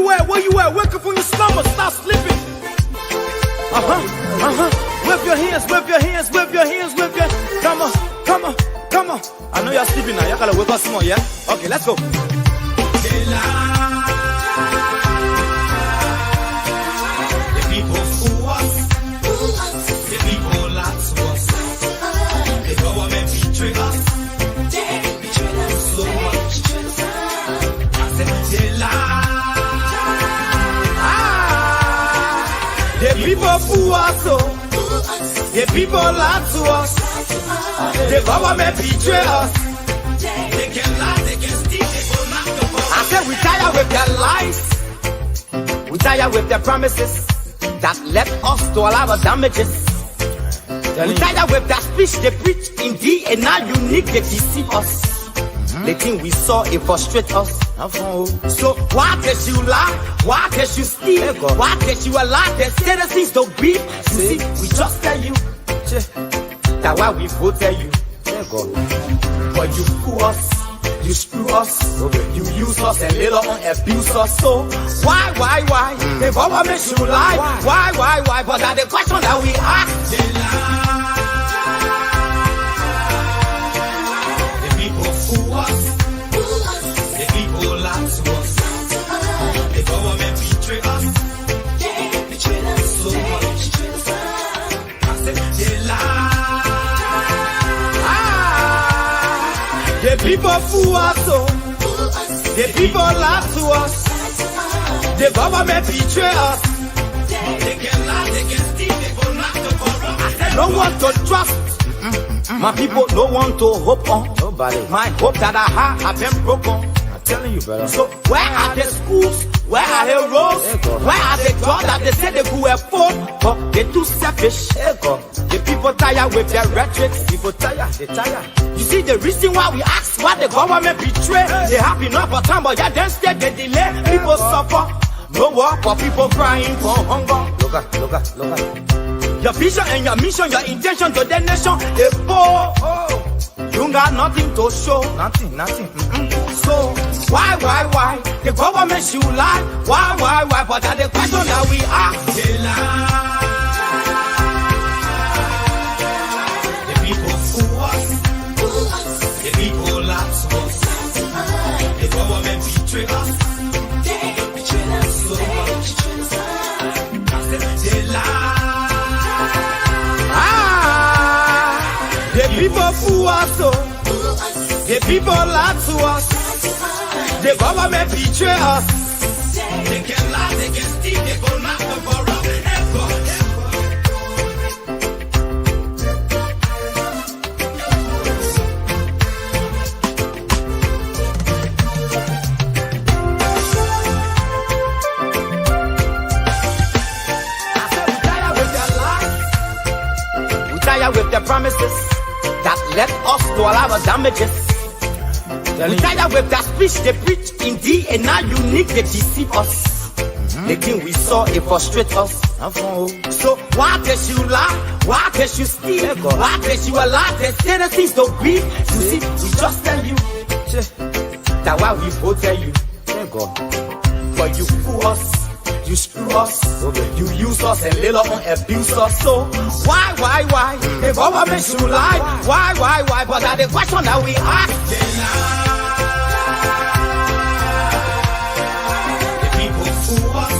Where you at? Wake up from your slumber. Stop sleeping. Whip your hands, whip your hands, whip your hands, whip your. Come on, come on, come on. I know you're sleeping now. You gotta wake up some more, yeah? Okay, let's go. The people fool us. The people lie to us. The government betray us. They betray us so much. I said they lie. The people fool us, oh. The people lie to us. The government betray us. They can lie, they can steal, they will not go. I said we tired with their lies. We tired with their promises that led us to all our damages. We tired with their speech they preach indeed and now unique they deceive us. The thing we saw it frustrate us. So why did you lie? Why did you steal? Why did you allow the citizens to beef? You see, we just tell you that why we voted you. But you fool us, you screw us, you use us and later on abuse us. So why? The government should lie. Why? But that's the question that we ask. They lie. The people fool us. The people lie to us. The government betray us. They betray us so much. I said they lie. The people fool us, oh. The people lie to us. The government betray us. They can lie, they can steal, they will not to corrupt. I said no one to trust. My people, no one to hope on. Nobody. My hope that I have been broken. I'm telling you, brother. So where are the schools? Where are the roads? Where are the jobs that they say they could afford? But they're too selfish. The people tired with their rhetoric. People tired, they tired. You see the reason why we ask why the government betray. They have enough for time, but yeah, then instead they delay. People suffer. No work for people crying for hunger. Look at. Your vision and your mission, your intention to the nation, they poor. You got nothing to show. Nothing. So why? The government should lie. Why? But that's the question that we ask. They lie. The people fool us. The people lie to us. The government betray us. They betray us so much. I said they lie. The people fool us, oh. The people lie to us. The government betray us. They can lie, they can steal, they will not go for us. With their promises that led us to all our damages. We tired with that speech they preach indeed and now unique they deceive us. The thing we saw it frustrate us. So why did you lie? Why did you steal? Why did you allow the citizens to beef? You see, we just tell you that why we voted you. But you fool us. You screw us, you use us and later on abuse us. So why? The government should lie. Why? But that's the question that we ask. The people fool us.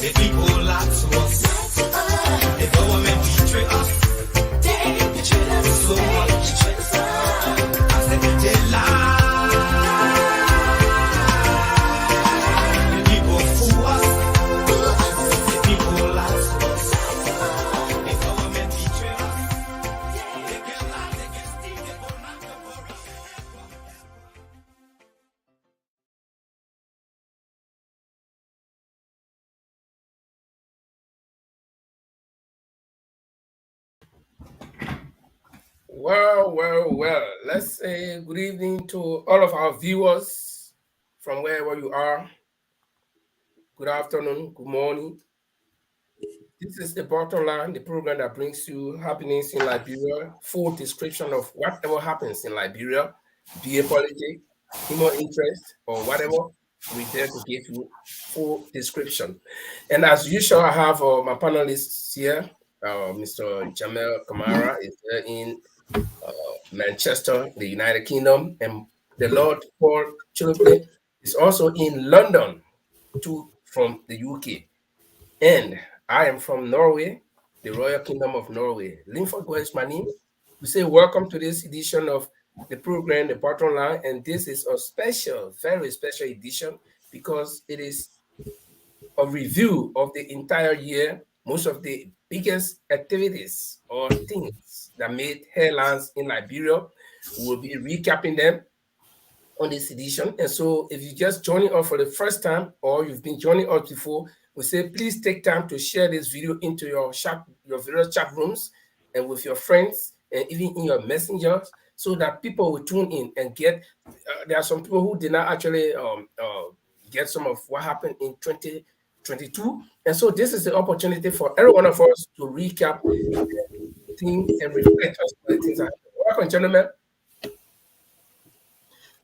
The people lie to us. The government betray us. They betray us so much. I said they lie. Well. Let's say good evening to all of our viewers from wherever you are. Good afternoon, good morning. This is the Bottom Line, the program that brings you happenings in Liberia, full description of whatever happens in Liberia, be it politics, human interest, or whatever. we there to give you full description. And as usual, I have my panelists here. Mr. Jamel Kamara is there in Manchester, the United Kingdom, and the Lord Paul Chilukle is also in London, too, from the UK. And I am from Norway, the Royal Kingdom of Norway. Linford is my name. We say welcome to this edition of the program, The Bottom Line, and this is a special, very special edition because it is a review of the entire year, most of the biggest activities or things that made headlines in Liberia. We'll be recapping them on this edition. And so if you're just joining us for the first time or you've been joining us before, we say please take time to share this video into your various chat rooms and with your friends and even in your messengers so that people will tune in and get there are some people who did not actually get some of what happened in 2022. And so this is the opportunity for every one of us to recap things and reflect on the things that happened. Welcome, gentlemen.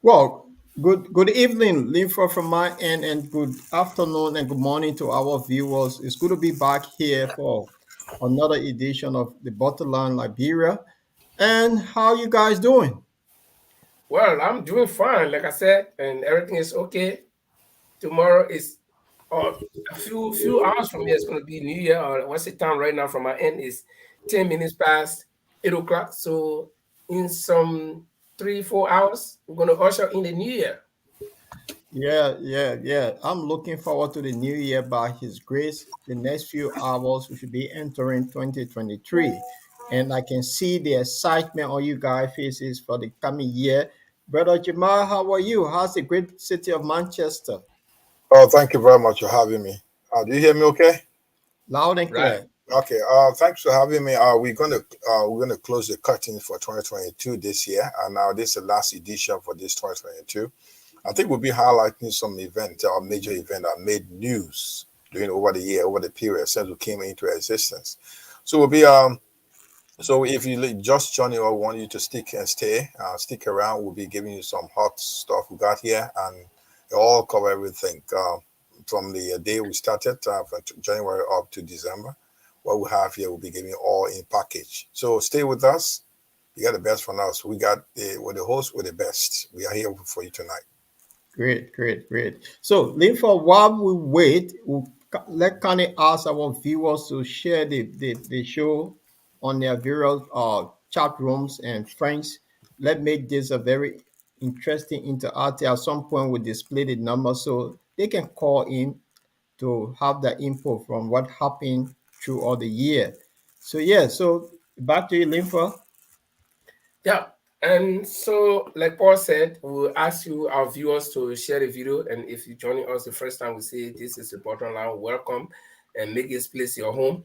Well, good evening, Linford from my end, and good afternoon and good morning to our viewers. It's good to be back here for another edition of the Bottom Line Liberia. And how you guys doing? Well, I'm doing fine, like I said, and everything is okay. Tomorrow is a few hours from here. It's going to be New Year. Or what's the time right now from my end is 10 minutes past 8 o'clock. So in some 3-4 hours, we're going to usher in the New Year. Yeah. I'm looking forward to the new year by His grace. The next few hours, we should be entering 2023. And I can see the excitement on you guys' faces for the coming year. Brother Jamal, how are you? How's the great city of Manchester? Oh, thank you very much for having me. Do you hear me okay? Loud and Right. clear. Okay. Thanks for having me. We're gonna close the curtain for 2022 this year, and now this is the last edition for this 2022. I think we'll be highlighting some event or major event that made news during over the period since we came into existence. So we'll be So if you just join you, I want you to stick around. We'll be giving you some hot stuff we got here, and it'll all cover everything from the day we started from January up to December. What we have here will be giving you all in package. So stay with us. You got the best from us. We're the host with the best. We are here for you tonight. Great. So, Linford, while we wait, let Connie ask our viewers to share the show on their various chat rooms and friends. Let's make this a very interesting interactive. At some point, we display the number so they can call in to have the info from what happened throughout the year. So back to you, Linford. Yeah. And so, like Paul said, we'll ask you, our viewers, to share the video. And if you're joining us the first time, we say this is the Bottom Line. Welcome and make this place your home.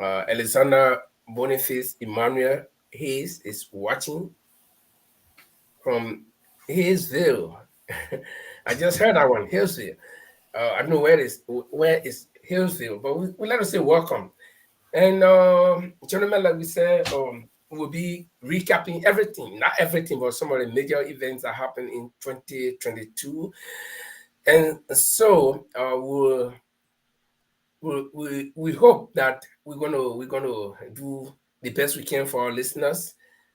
Alexander Boniface Emmanuel Hayes is watching from Hayesville. I just heard that one, Hillsville. I don't know where is Hillsville, but we let us say welcome. And gentlemen, like we said, we'll be recapping everything, not everything, but some of the major events that happened in 2022. And so we hope that we're gonna do the best we can for our listeners,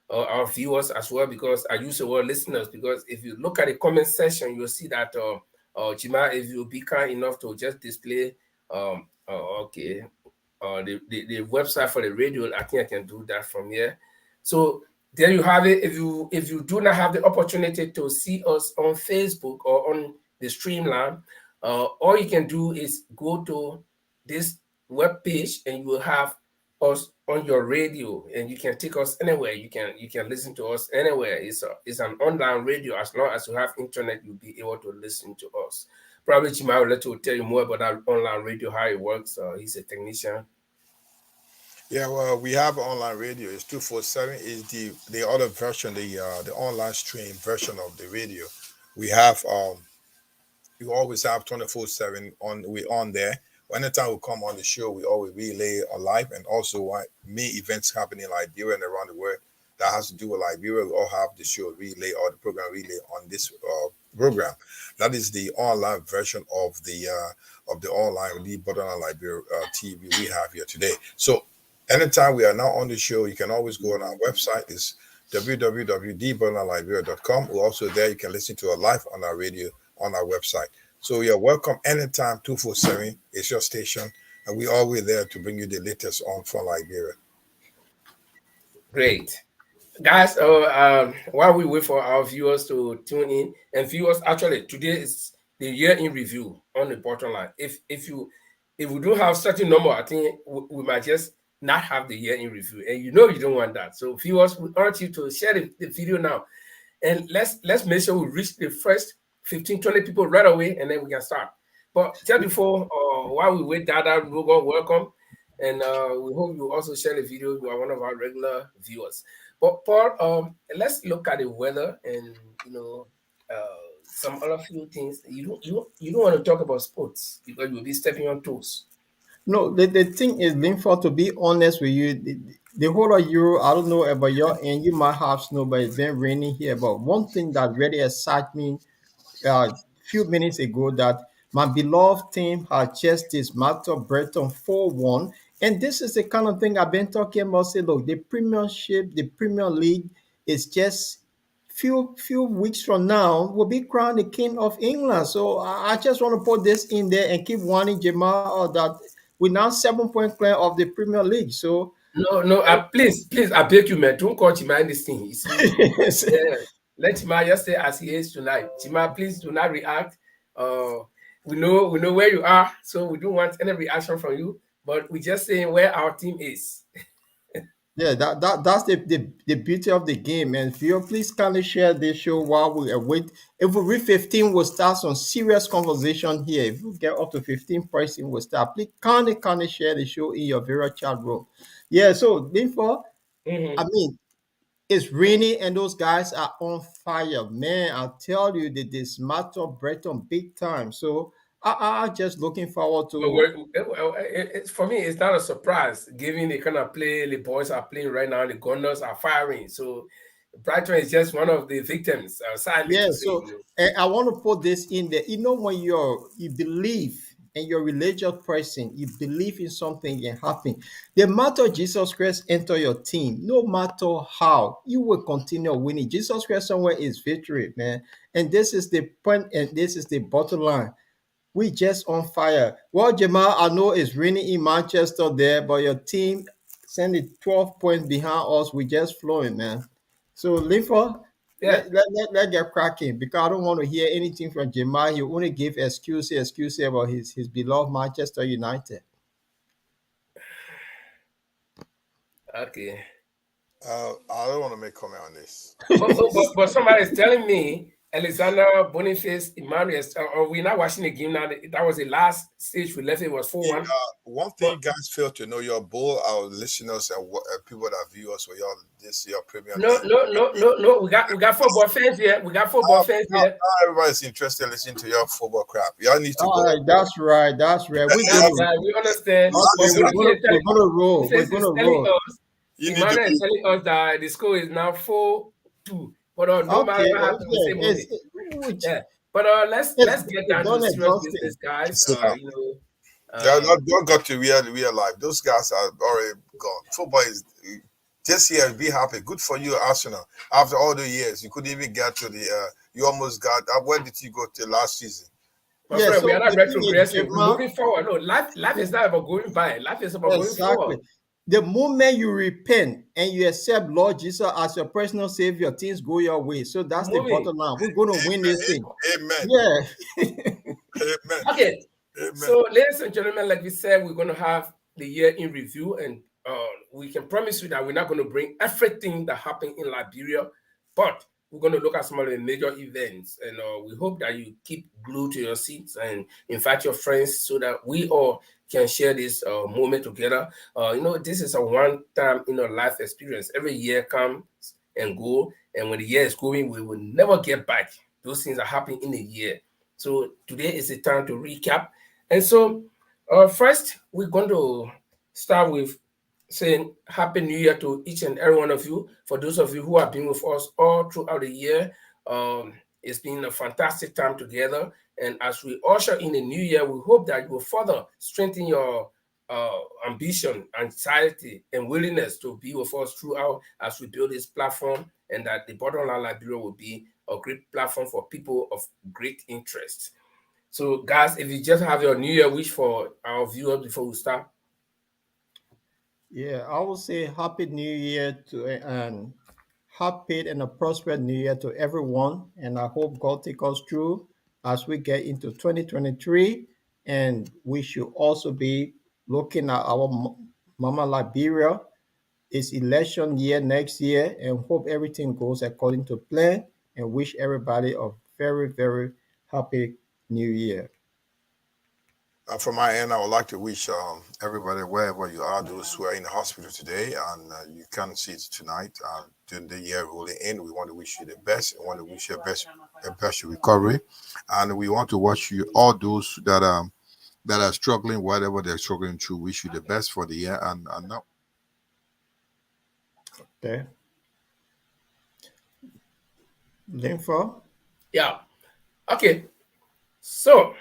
our viewers as well. Because I use the word listeners because if you look at the comment section, you'll see that Jima, if you'll be kind enough to just display okay. The website for the radio, I think I can do that from here. So there you have it. If you do not have the opportunity to see us on Facebook or on the Streamline, all you can do is go to this web page and you will have us on your radio, and you can take us anywhere. You can listen to us anywhere. It's an online radio. As long as you have internet, you'll be able to listen to us. Probably Jima will let you tell you more about that online radio, how it works. He's a technician. Yeah, well, we have online radio. It's 247. Is the other version, the online stream version of the radio. We have you always have 24/7 on there. Anytime we come on the show, we always relay live, and also what main events happening in Liberia and around the world that has to do with Liberia. We all have the show relay or the program relay on this program. That is the online version of the online the Borderline Liberia TV we have here today. So anytime we are now on the show, you can always go on our website. It's www.dborderlineliberia.com. We're also there. You can listen to us live on our radio on our website. So you're welcome anytime, 247. It's your station. And we're always there to bring you the latest on from Liberia. Great. Guys, while we wait for our viewers to tune in, and viewers, actually, today is the year in review on the bottom line. If we do have certain number, I think we might just not have the year in review, and you don't want that. So viewers, we urge you to share the video now, and let's make sure we reach the first 15-20 people right away, and then we can start. But just before, while we wait, Dada, Logan, welcome, and we hope you also share the video. You are one of our regular viewers. But Paul, let's look at the weather and some other few things. You don't want to talk about sports because you'll be stepping on toes. No, the thing is, Linford, to be honest with you, the whole of Europe, I don't know about your end, you might have snow, but it's been raining here. But one thing that really excited me a few minutes ago, that my beloved team had just dismantled Breton 4-1. And this is the kind of thing I've been talking about. Say, look, the Premiership, the Premier League is just few weeks from now will be crowned the King of England. So I just want to put this in there and keep warning Jamal that we're now 7 point clear of the Premier League. So no, please, I beg you, man, don't call Chima this thing. You see, yeah, let Chima just say as he is tonight. Chima, please do not react. We know where you are, so we don't want any reaction from you. But we're just saying where our team is. Yeah, that's the beauty of the game. And Theo, please kindly share this show while we wait. If we reach 15, we'll start some serious conversation here. If we get up to 15 person, we'll start. Please kindly share the show in your various chat room. Yeah, so therefore, I mean, it's raining and those guys are on fire. Man, I'll tell you, they dismantle Breton big time. So I'm just looking forward to. For me, it's not a surprise, given the kind of play the boys are playing right now. The Gunners are firing, so Brighton is just one of the victims. Yeah, so I want to put this in there. When you believe and you're a religious person, you believe in something can happen. The matter Jesus Christ enter your team, no matter how, you will continue winning. Jesus Christ somewhere is victory, man. And this is the point, and this is the bottom line. We just on fire. Well, Jamal, I know it's raining in Manchester there, but your team send it 12 points behind us. We just flowing, man. So, Linford, yeah, let get cracking, because I don't want to hear anything from Jamal. He only give excuses about his beloved Manchester United. Okay. I don't want to make comment on this. but somebody is telling me Alexander Boniface Emmanuel, we're not watching the game now. That was the last stage we left. It was 4-1. One thing guys fail to know, your both our listeners and people that view us for your Premier. No. We got football fans here. Everybody's interested in listening to your football crap. Y'all need to go. Right, that's right. We understand. We're gonna roll. Emmanuel is telling us that the score is now 4-2. But no matter what happens, yeah. But let's get down to serious business, guys. Don't got to real life. Those guys are already gone. Football is this year. Be happy. Good for you, Arsenal. After all the years, you couldn't even get to the. You almost got. Where did you go to last season? My friend, we are not retrogressing. We're moving forward. No, life is not about going by. Life is about going forward. The moment you repent and you accept Lord Jesus as your personal savior, things go your way. So that's the bottom line. We're going to win this thing. Amen. Yeah. Amen. Okay. Amen. So, ladies and gentlemen, like we said, we're going to have the year in review, and we can promise you that we're not going to bring everything that happened in Liberia, but we're going to look at some of the major events, and we hope that you keep glued to your seats and invite your friends so that we all can share this moment together. This is a one-time life experience. Every year comes and go, and when the year is going, we will never get back. Those things are happening in a year. So today is the time to recap. And so first, we're going to start with saying Happy New Year to each and every one of you. For those of you who have been with us all throughout the year, It's been a fantastic time together. And as we usher in the new year, we hope that you will further strengthen your ambition, anxiety, and willingness to be with us throughout as we build this platform, and that the Bottom Line Liberia will be a great platform for people of great interest. So, guys, if you just have your New Year wish for our viewers before we start. Yeah, I will say Happy New Year to and happy and a prosperous New Year to everyone. And I hope God take us through as we get into 2023. And we should also be looking at our Mama Liberia. It's election year next year, and hope everything goes according to plan. And wish everybody a very, very happy New Year. From my end, I would like to wish everybody, wherever you are, those who are in the hospital today and you can't see it tonight, during the year rolling in, we want to wish you the best. We want to wish you the best recovery. And we want to wish you, all those that are struggling, whatever they're struggling through, wish you the best for the year. And now. Okay. Linfa? Yeah. Okay. So,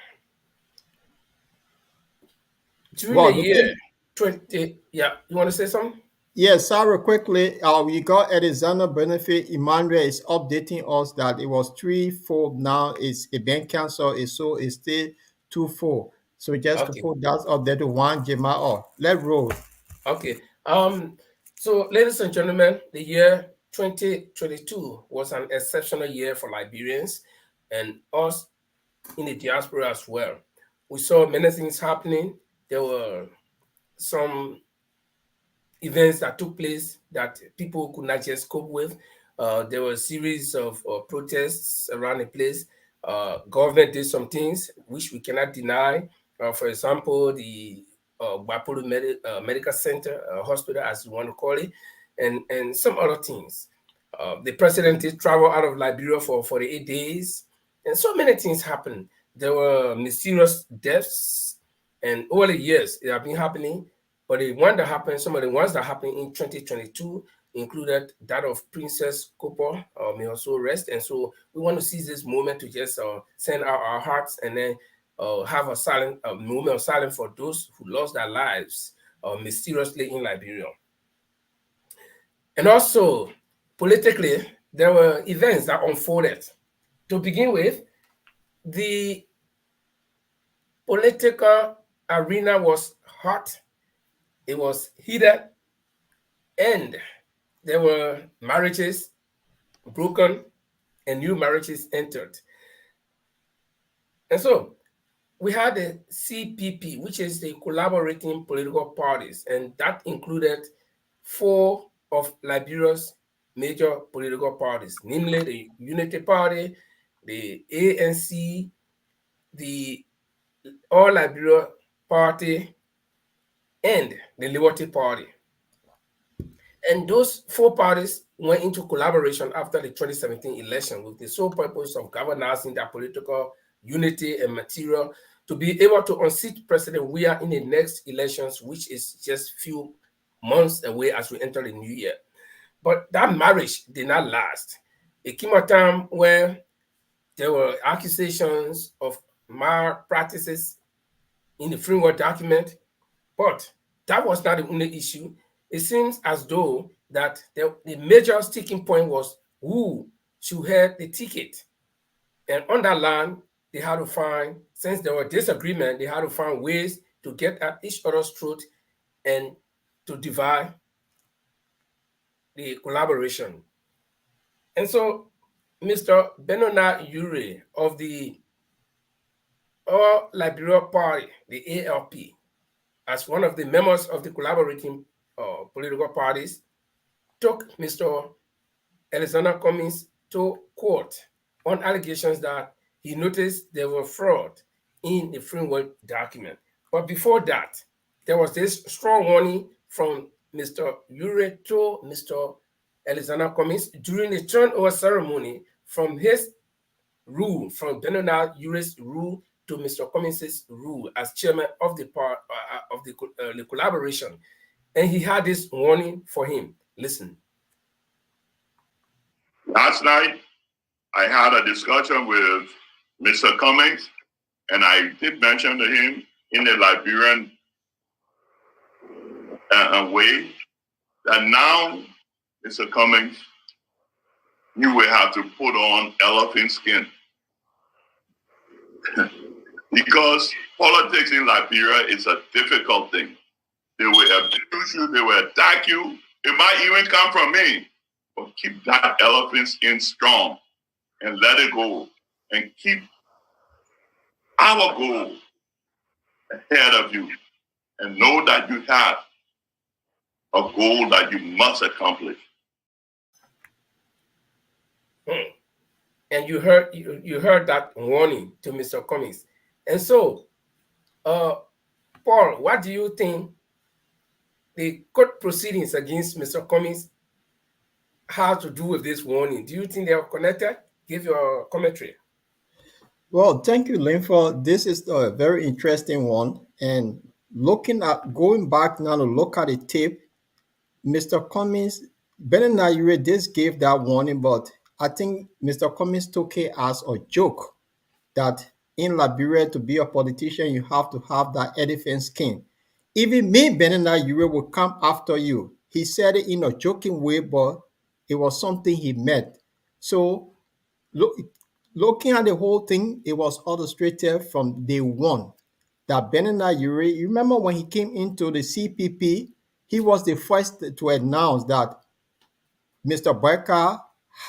during the year 20, yeah, you want to say something? Yes, Sarah, quickly, we got Alexander Benefit. Emmanuel is updating us that it was 3-4 now. It's a bank cancel, it's still 2-4. So just to put that up there to one Jamal. Let's roll. Okay. So, ladies and gentlemen, the year 2022 was an exceptional year for Liberians and us in the diaspora as well. We saw many things happening. There were some events that took place that people could not just cope with. There were a series of protests around the place. Government did some things which we cannot deny. For example, the Bapolo Medical Center, hospital, as you want to call it, and some other things. The president did travel out of Liberia for 48 days, and so many things happened. There were mysterious deaths, and over the years, it have been happening. But the one that happened, some of the ones that happened in 2022 included that of Princess Kopo, may also rest. And so we want to seize this moment to just send out our hearts and then have a moment of silence for those who lost their lives mysteriously in Liberia. And also, politically, there were events that unfolded. To begin with, the political arena was hot. It was heated, and there were marriages broken and new marriages entered. And so we had the CPP, which is the Collaborating Political Parties, and that included 4 of Liberia's major political parties, namely the Unity Party, the ANC, the All Liberia Party, and the Liberty Party. And those 4 parties went into collaboration after the 2017 election with the sole purpose of galvanizing their political unity and material to be able to unseat President Weah in the next elections, which is just few months away as we enter the new year. But that marriage did not last. It came a time where there were accusations of malpractices in the framework document, but that was not the only issue. It seems as though that the major sticking point was who should have the ticket. And on that line, they had to find, since there were disagreement, they had to find ways to get at each other's throat and to divide the collaboration. And so Mr. Benona Ure of the All Liberia Party, the ALP, as one of the members of the collaborating political parties, took Mr. Alexander Cummings to court on allegations that he noticed there were fraud in the framework document. But before that, there was this strong warning from Mr. Ure to Mr. Alexander Cummings during the turnover ceremony from his rule, from Benona Ure's rule to Mr. Cummings' rule as chairman of the collaboration. And he had this warning for him. Listen. Last night, I had a discussion with Mr. Cummings, and I did mention to him in the Liberian way that now, Mr. Cummings, you will have to put on elephant skin. Because politics in Liberia is a difficult thing. They will abuse you, they will attack you. It might even come from me. But keep that elephant skin strong and let it go. And keep our goal ahead of you. And know that you have a goal that you must accomplish. And you heard that warning to Mr. Cummings. And so, Paul, what do you think the court proceedings against Mr. Cummings have to do with this warning? Do you think they are connected? Give your commentary. Well, thank you, Linford. This is a very interesting one. And going back now to look at the tape, Mr. Cummings, Bernard Yure just gave that warning, but I think Mr. Cummings took it as a joke that in Liberia, to be a politician, you have to have that elephant skin. Even me, Bernard Yure, will come after you. He said it in a joking way, but it was something he meant. So, looking at the whole thing, it was illustrated from day one that Bernard Yure, you remember when he came into the CPP, he was the first to announce that Mr. Boyka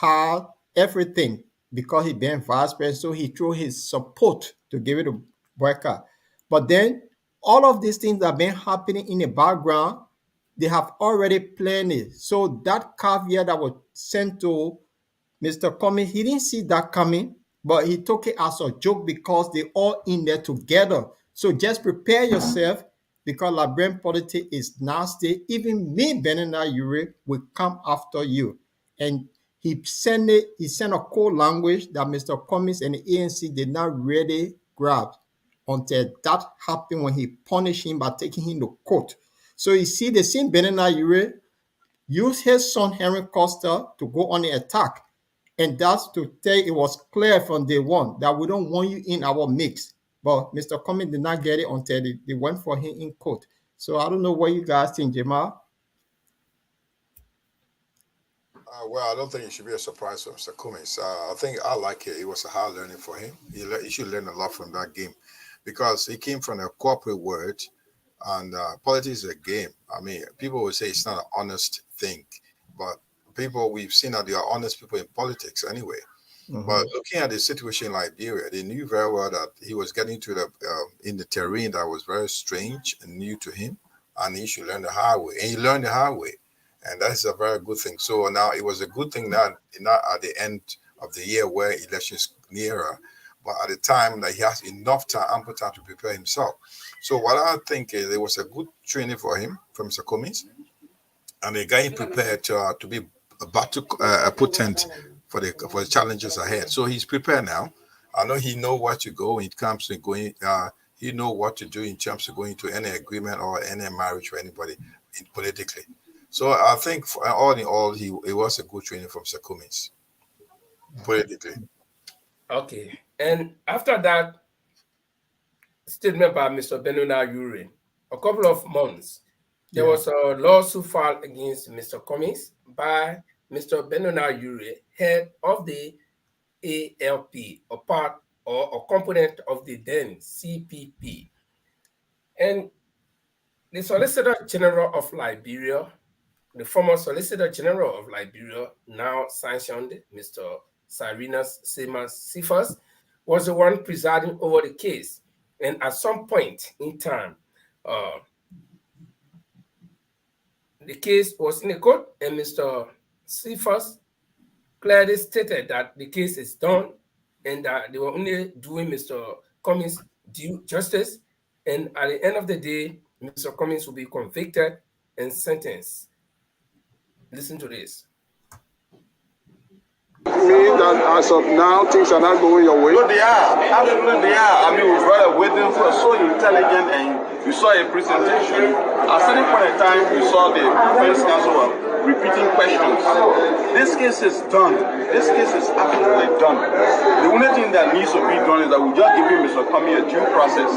had everything because he been vice president, so he threw his support to give it to Boyka. But then all of these things that have been happening in the background, they have already planned it. So that caveat that was sent to Mr. Cummings, he didn't see that coming, but he took it as a joke because they all in there together. So just prepare yourself because Liberian politics is nasty. Even me, Bernard Yure, will come after you. And he sent a code language that Mr. Cummings and the ANC did not really grab until that happened when he punished him by taking him to court. So you see, the same Bernard Yure used his son Henry Costa to go on the attack. And that's to tell it was clear from day one that we don't want you in our mix. But Mr. Cummings did not get it until they went for him in court. So I don't know what you guys think, Jamal. Well, I don't think it should be a surprise for Mr. Cummings. I think I like it. It was a hard learning for him. He should learn a lot from that game because he came from a corporate world, and politics is a game. I mean, people will say it's not an honest thing, but we've seen that there are honest people in politics anyway. Mm-hmm. But looking at the situation in Liberia, they knew very well that he was getting to in the terrain that was very strange and new to him, and he should learn the hard way. And he learned the hard way. And that's a very good thing. So now it was a good thing that not at the end of the year where elections nearer, but at the time that he has enough time, ample time to prepare himself. So what I think is it was a good training for him from Mr. Cummings, and they got him prepared to be potent for the challenges ahead. So he's prepared now. I know he knows what to go when it comes to going. He knows what to do in terms of going to any agreement or any marriage for anybody politically. So I think all in all, it was a good training from Mr. Cummings, politically. Okay. And after that statement by Mr. Bernard Yure, a couple of months, there was a lawsuit filed against Mr. Cummings by Mr. Bernard Yure, head of the ALP, a part or a component of the then CPP. And the Solicitor General of Liberia, the former Solicitor General of Liberia, now sanctioned Mr. Cyrenius Cephas, was the one presiding over the case. And at some point in time, the case was in the court, and Mr. Cephas clearly stated that the case is done and that they were only doing Mr. Cummings due justice. And at the end of the day, Mr. Cummings will be convicted and sentenced. Listen to this. Mean that as of now, things are not going your way? No, they are. Absolutely, they are. I mean, we were waiting for so intelligent, and you saw a presentation. At certain point in time, you saw the defense counsel repeating questions. This case is done. This case is absolutely done. The only thing that needs to be done is that we just give him Mr. Comey a due process.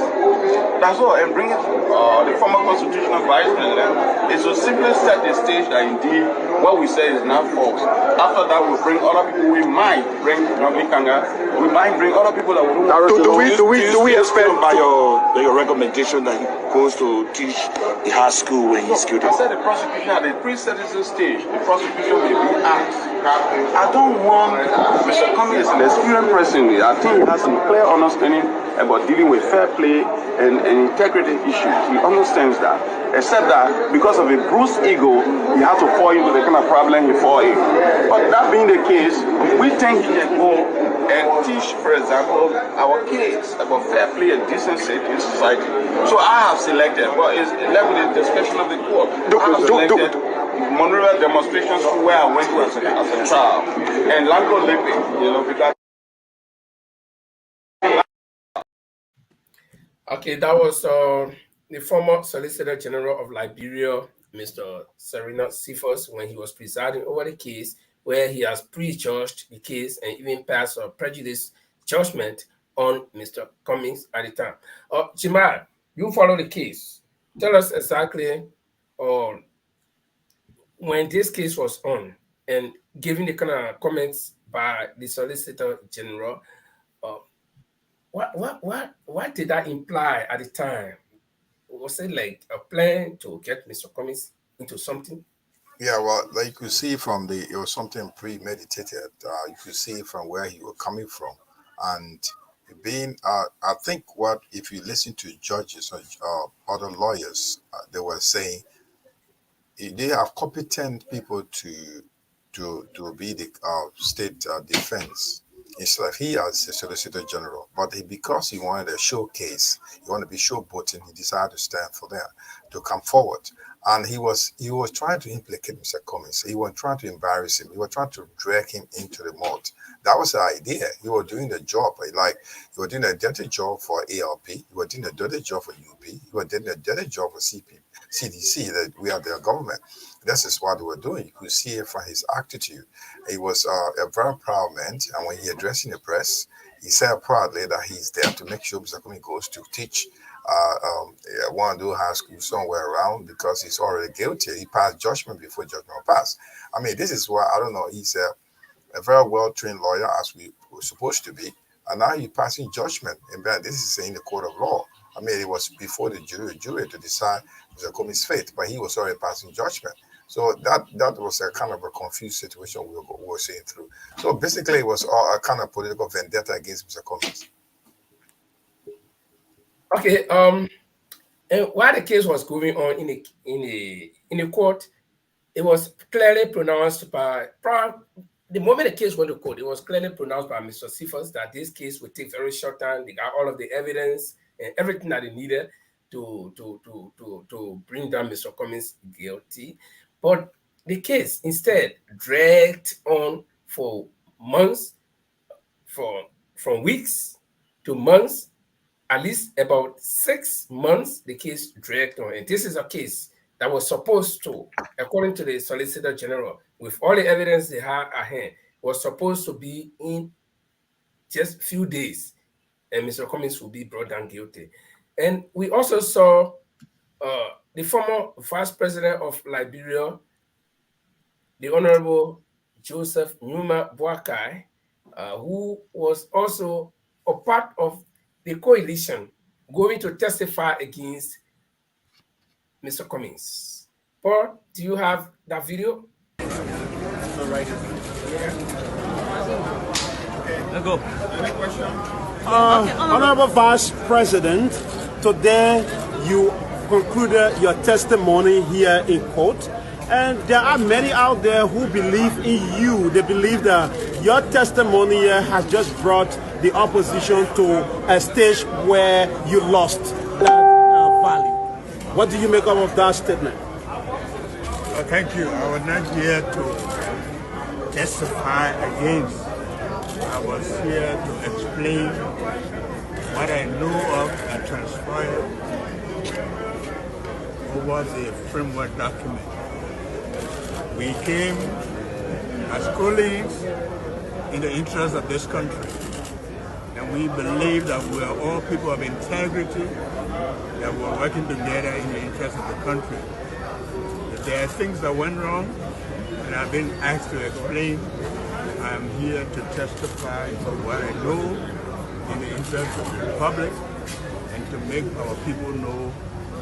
That's all, and bring it the former constitutional vice president. It's to simply set the stage that indeed what we say is not false. After that, we'll bring other people. We might bring Nogli Kanga. We might bring other people that will Do we expect by your recommendation that he goes to teach the high school when he's guilty? I said the prosecution at the pre-sentencing stage, the prosecution may be asked. I don't want Mr. Comey is an experienced person. I think he has some clear understanding about dealing with fair play and integrity issues. He understands that. Except that because of a bruised ego, he had to fall into the kind of problem he fall in. But that being the case, we think he can go and teach, for example, our kids about fair play and decency in society. So I have selected, well, it's left with the discretion of the court. I have selected Monrovia demonstrations where I went to as a child, and Lanco Lipping, because. Okay, that was the former Solicitor General of Liberia, Mr. Serena Cephas, when he was presiding over the case, where he has prejudged the case and even passed a prejudice judgment on Mr. Cummings at the time. Jamal, you follow the case. Tell us exactly when this case was on, and given the kind of comments by the Solicitor General, what did that imply at the time? Was it like a plan to get Mr. Cummings into something? Yeah, well, like you could see from it was something premeditated. You could see from where he was coming from, and being, I think, if you listen to judges or other lawyers, they were saying they have competent people to be the state defense. Instead of he as the Solicitor General, but because he wanted a showcase, he wanted to be showboating, he decided to stand for them to come forward. And he was trying to implicate Mr. Cummings. He was trying to embarrass him. He was trying to drag him into the mud. That was the idea. He was doing the job. He was doing a dirty job for ALP. He was doing a dirty job for UP. He was doing a dirty job for CDC, that we are their government. This is what they were doing. You could see it from his attitude. He was a very proud man. And when he addressed the press, he said proudly that he's there to make sure Mr. Cummings goes to teach one do high school somewhere around, because he's already guilty. He passed judgment before judgment passed. I mean, this is why, I don't know, he's a very well-trained lawyer, as we were supposed to be, and now he's passing judgment. And this is in the court of law. I mean, it was before the jury to decide Mr. Cummings' fate, but he was already passing judgment. So that was a kind of a confused situation we were seeing through. So basically, it was all a kind of political vendetta against Mr. Cummings. Okay. And while the case was going on in the court, it was clearly pronounced by the moment the case went to court, it was clearly pronounced by Mr. Cephas that this case would take very short time. They got all of the evidence and everything that they needed to bring down Mr. Cummings guilty. But the case instead dragged on for months, from weeks to months. At least about 6 months, the case dragged on. And this is a case that was supposed to, according to the Solicitor General, with all the evidence they had at hand, was supposed to be in just a few days, and Mr. Cummings will be brought down guilty. And we also saw the former Vice President of Liberia, the Honorable Joseph Numa Boakai, who was also a part of the coalition going to testify against Mr. Cummings. Paul, do you have that video? Go. Honorable Vice President, today you concluded your testimony here in court, and there are many out there who believe in you. They believe that your testimony here has just brought the opposition to a stage where you lost that value. What do you make of that statement? Thank you. I was not here to testify against. I was here to explain what I know of and transpired over the framework document. We came as colleagues in the interest of this country. And we believe that we are all people of integrity, that we're working together in the interest of the country. If there are things that went wrong, and I've been asked to explain, I'm here to testify for what I know in the interest of the public and to make our people know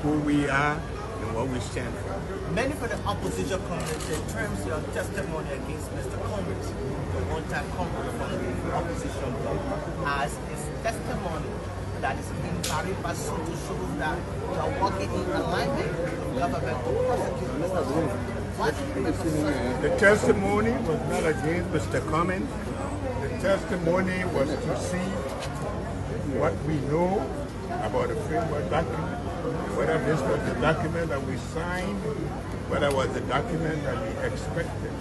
who we are and what we stand for. Many for the opposition community terms your testimony against Mr. Cummings, the one-time congressman from the opposition government, as his testimony that is being carried by so to show that you are working in alignment with government to prosecute Mr. Cummings. What do you make of that? The testimony was not against Mr. Cummings. The testimony was to see what we know about the framework document, whether this was the document that we signed, whether it was the document that we expected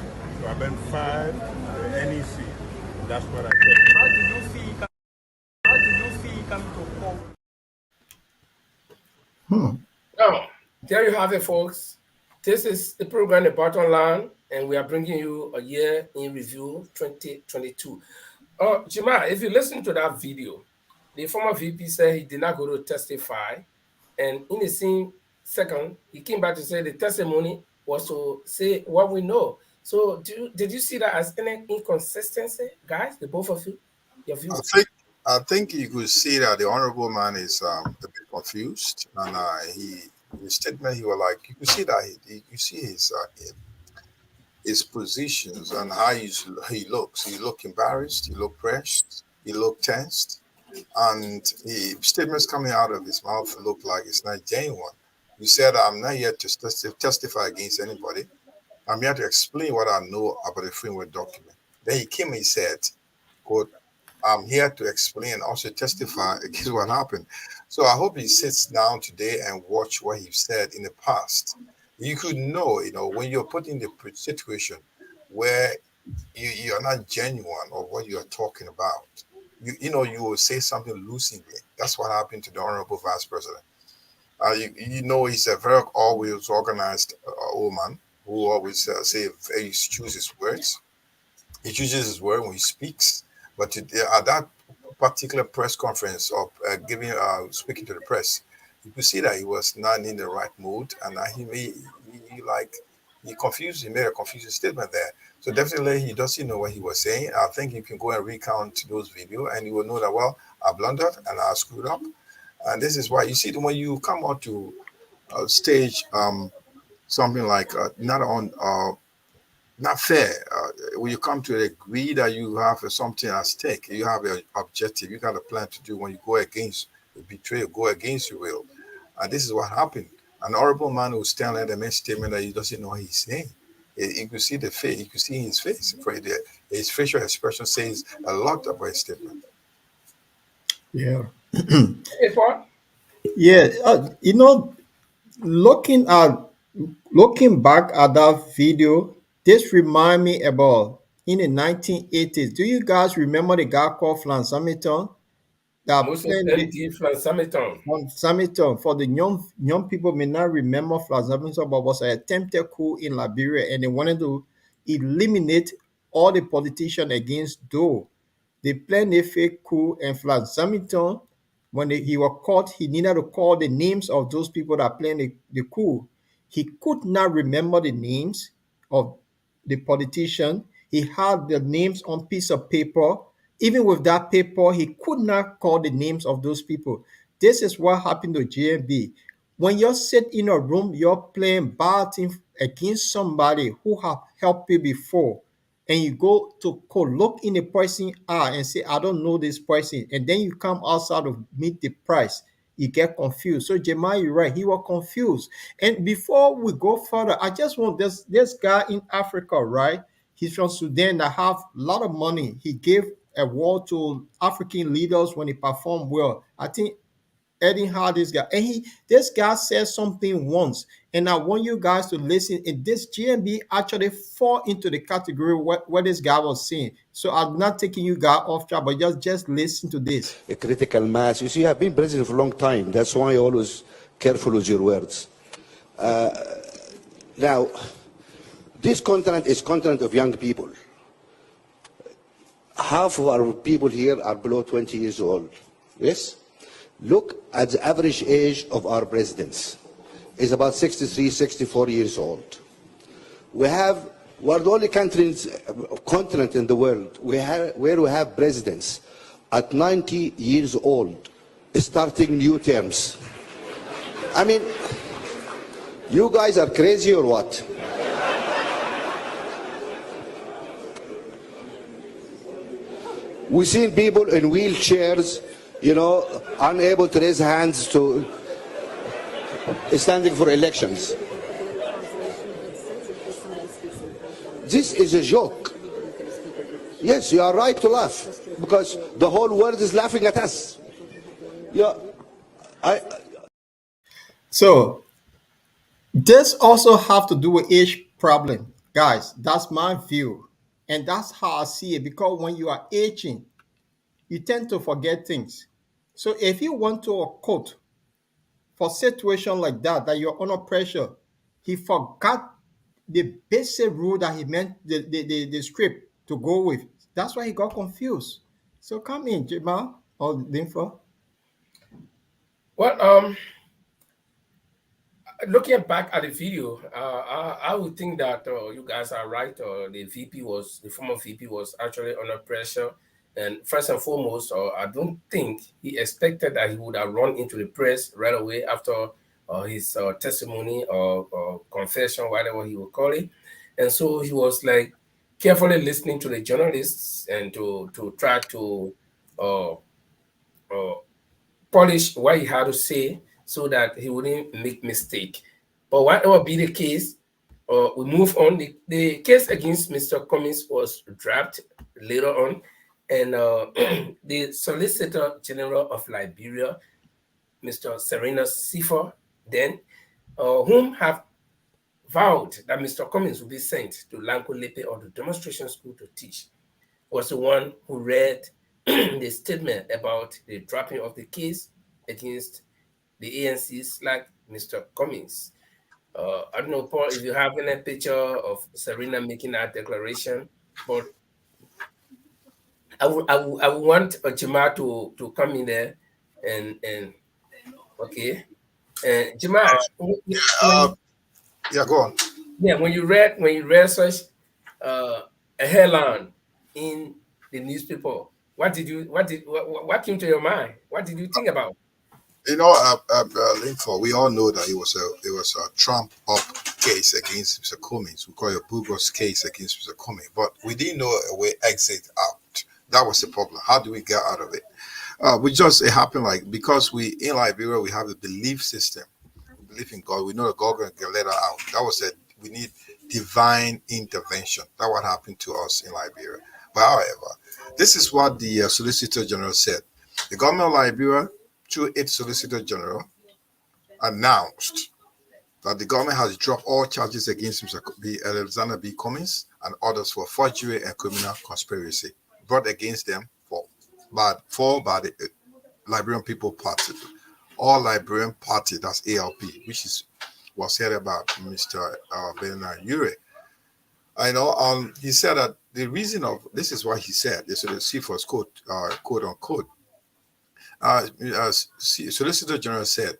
to have been filed to the NEC. That's what I said. How do you see coming to court? Now, there you have it, folks. This is the program, The Bottom Line, and we are bringing you a year in review 2022. Jemai, if you listen to that video, the former VP said he did not go to testify, and in the same second, he came back to say the testimony was to say what we know. So did you see that as any inconsistency, guys, the both of you? Your views? I think you could see that the honorable man is a bit confused, and his statement, he was like, you could see that you see his positions and how he looks. He look embarrassed, he look pressed, he look tensed, and the statements coming out of his mouth look like it's not genuine. He said, I'm not here to testify against anybody. I'm here to explain what I know about the framework document. Then he came and he said, quote, I'm here to explain, also testify against what happened. So I hope he sits down today and watch what he said in the past. You could know, when you're put in the situation where you're not genuine of what you're talking about, you will say something loosely. That's what happened to the Honorable Vice President. He's a very always organized old man who always he chooses his words. He chooses his word when he speaks. But at that particular press conference of speaking to the press, you could see that he was not in the right mood, and he confused. He made a confusing statement there. So definitely he doesn't know what he was saying. I think you can go and recount those videos, and you will know that, well, I blundered and I screwed up. And this is why you see when you come out to stage something like not fair. When you come to agree that you have something at stake, you have an objective, you got a plan to do. When you go against betrayal, go against your will, and this is what happened. An honorable man who stand at the main statement that he doesn't know what he's saying. You can see the face. You can see his face. His facial expression says a lot about his statement. Yeah. Yeah. Looking back at that video, this remind me about in the 1980s. Do you guys remember the guy called Flans Hamilton? Hamilton. For the young people may not remember Flans Hamilton, but was an attempted coup in Liberia, and they wanted to eliminate all the politicians against Doe. They planned a fake coup, and Flans Hamilton, when he was caught, he needed to call the names of those people that planned the coup. He could not remember the names of the politician. He had the names on piece of paper. Even with that paper, he could not call the names of those people. This is what happened to JMB. When you sit in a room, you're playing battling against somebody who have helped you before, and you go to look in the person's eye and say, I don't know this person, and then you come outside to meet the price, you get confused. So Jemai, you're right, he was confused. And before we go further, I just want this guy in Africa, right? He's from Sudan that have a lot of money. He gave award to African leaders when he performed well. I think Eddie had this guy, and this guy said something once, and I want you guys to listen. And this GMB actually fall into the category what this guy was saying. So I'm not taking you guys off track, but just listen to this. A critical mass. You see, I've been president for a long time. That's why you're always careful with your words. Now, This continent is continent of young people. Half of our people here are below 20 years old. Yes? Look at the average age of our presidents. It's about 63, 64 years old. We're the only continent in the world where we have presidents at 90 years old starting new terms. I mean, you guys are crazy or what? We've seen people in wheelchairs, you know, unable to raise hands to standing for elections. This is a joke. Yes, you are right to laugh because the whole world is laughing at us. Yeah, So this also have to do with age problem, guys. That's my view, and that's how I see it. Because when you are aging, you tend to forget things. So if you want to a quote for situation like that you're under pressure, he forgot the basic rule that he meant the script to go with. That's why he got confused. So come in, Jamal or Linfo. Well, looking back at the video, I would think that you guys are right. The former VP was actually under pressure. And first and foremost, I don't think he expected that he would have run into the press right away after his testimony or confession, whatever he would call it. And so he was like carefully listening to the journalists and to try to polish what he had to say so that he wouldn't make mistake. But whatever be the case, we move on. The case against Mr. Cummings was dropped later on. And the Solicitor General of Liberia, Mr. Serena Sifa, then, whom have vowed that Mr. Cummings will be sent to Lanco Lepe or the demonstration school to teach, was the one who read the statement about the dropping of the case against the ANC like Mr. Cummings. I don't know, Paul, if you have any picture of Serena making that declaration, but I would want Jamal to come in there and okay. Jamal, yeah, go on. Yeah, when you read such a headline in the newspaper, what came to your mind? What did you think about? You know, Linford, we all know that it was a Trump up case against Mr. Cummings. We call it a bogus case against Mr. Cummings, but we didn't know a way exit out. That was the problem. How do we get out of it? It happened because we in Liberia we have the belief system. We believe in God. We know that God can let us out. That was it. We need divine intervention. That's what happened to us in Liberia. But however, this is what the Solicitor General said. The government of Liberia, through its Solicitor General, announced that the government has dropped all charges against Mr. Alexander B. Cummings and others for forgery and criminal conspiracy brought against them by the Liberian People Party, All Liberian Party, that's ALP, which was headed by Mr. Bernard Ure. I know he said that the reason of this is what he said. This is the CFO's quote unquote. Solicitor General said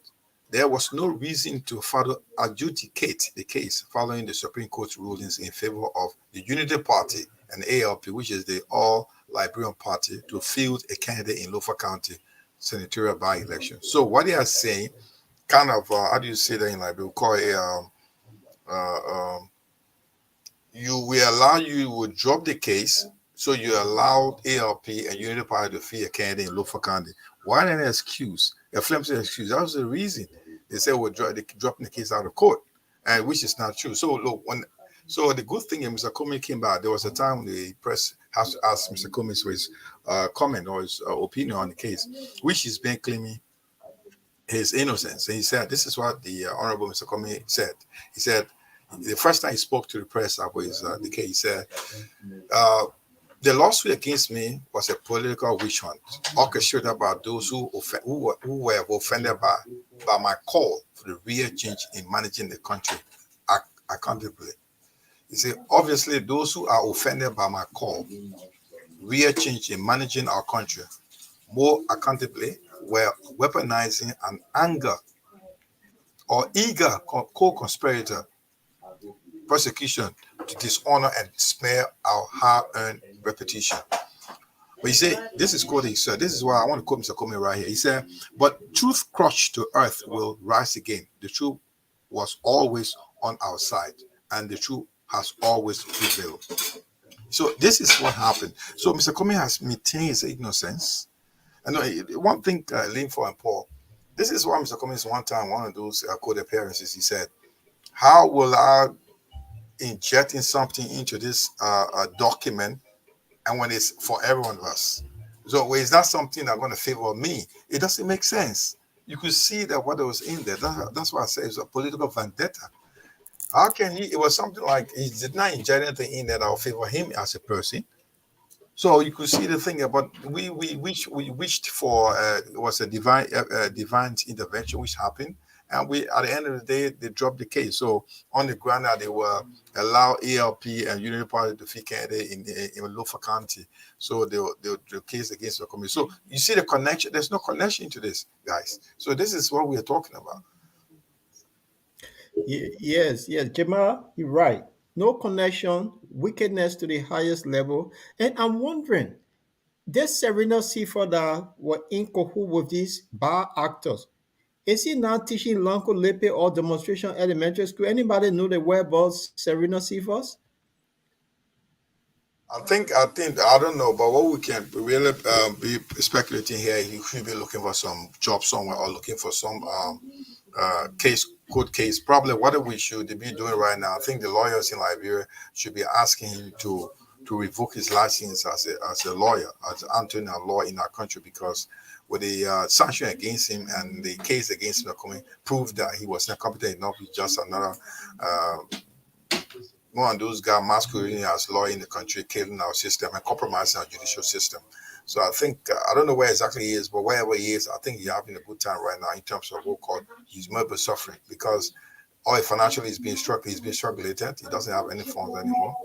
there was no reason to further adjudicate the case following the Supreme Court's rulings in favor of the Unity Party and ALP, which is the All Liberian Party, to field a candidate in Lofa County senatorial by-election. So what they are saying, kind of, how do you say that in Liberia? We call it, we would drop the case, so you allowed ALP and Unity Party to field a candidate in Lofa County. Why an excuse? A flimsy excuse. That was the reason they said we're dropping the case out of court, and which is not true. So look, so the good thing is Mr. Cummings came back. There was a time when the press has to ask Mr. Cummings for his comment or his opinion on the case, which he's been claiming his innocence. And he said, this is what the Honorable Mr. Cummings said. He said, the first time he spoke to the press about the case, he said, the lawsuit against me was a political witch hunt orchestrated by those who were offended by my call for the real change in managing the country accountably. He said, obviously, those who are offended by my call, real change in managing our country more accountably, were weaponizing an anger or eager co-conspirator prosecution to dishonor and smear our hard-earned reputation. But he said, this is quoting, sir. This is why I want to quote Mr. Comey right here. He said, but truth crushed to earth will rise again. The truth was always on our side, and the truth has always prevailed. So this is what happened. So Mr. Comey has maintained his innocence. And one thing, Linford and Paul, this is why Mr. Comey one time, one of those court appearances, he said, how will I injecting something into this document, and when it's for every one of us? So is that something that's going to favor me? It doesn't make sense. You could see that what was in there. That's why I say it's a political vendetta. How can he? It was something like he did not inject anything in there that will favor him as a person. So you could see the thing about we wished for it was a divine intervention which happened, and we at the end of the day they dropped the case. So on the ground that they will allow ALP and Unity Party to defeat candidate in Lofa County. So the case against the committee. So you see the connection. There's no connection to this, guys. So this is what we are talking about. Yes, Jamal, you're right. No connection, wickedness to the highest level. And I'm wondering, this Serena Seaford that were in cahoots with these bar actors, is he now teaching Lanco Lepe or demonstration elementary school? Anybody know the whereabouts Serena Seaford? I think I don't know, but what we can really be speculating here, he should be looking for some job somewhere or looking for some court case. Probably what we should be doing right now, I think the lawyers in Liberia should be asking him to revoke his license as a lawyer, as an attorney law in our country, because with the sanction against him and the case against him proved that he was not competent enough. He's just another one of those guys masquerading as lawyer in the country, killing our system and compromising our judicial system. So I think, I don't know where exactly he is, but wherever he is, I think he's having a good time right now in terms of what called he's mobile suffering, because financially he's being struggling. He's been struggulated. He doesn't have any funds anymore.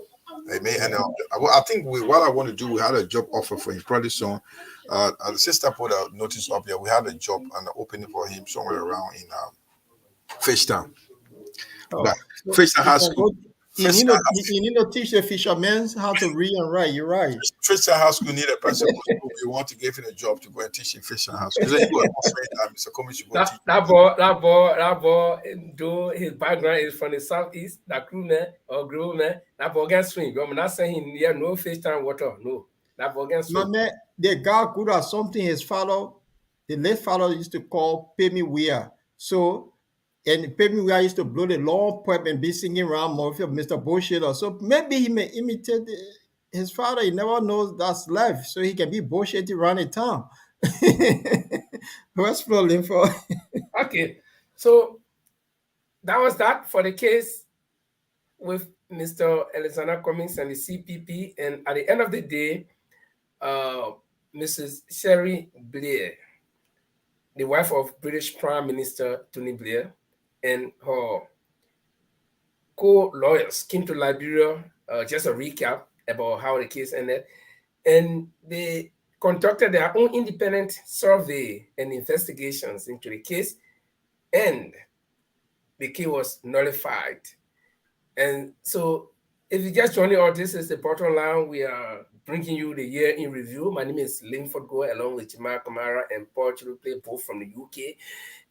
I think what I want to do, we had a job offer for him pretty soon. The sister put a notice up here. We had a job and an opening for him somewhere around in Fishtown. Fishtown High School. You need to teach the fishermen how to read and write. You're right. Fishtown High School need a person who want to give him a job to go and teach in Fishtown High School. Mr. Comey should go teach. That boy, though his background is from the southeast, that crew man or grow man, that boy can swim. I'm not saying here no Fishtown water. No, that boy can swim. Man, the guy good at something his father, the late father used to call Pemi Weir. So, and Pemi Weir used to blow the long pipe and be singing around Murphy of Mr. Bullshitter. So maybe he may imitate his father. He never knows that's life, so he can be bullshitty around the town. What's flowing for? Okay, so that was that for the case with Mr. Alexander Cummings and the CPP. And at the end of the day, Mrs. Cherie Blair, the wife of British Prime Minister Tony Blair, and her co-lawyers came to Liberia, just a recap about how the case ended, and they conducted their own independent survey and investigations into the case, and the case was nullified. And so if you just joining us, this is the bottom line. We are bringing you the year in review. My name is Linford Goa, along with Jamal Kamara and Paul Chiruple, both from the UK.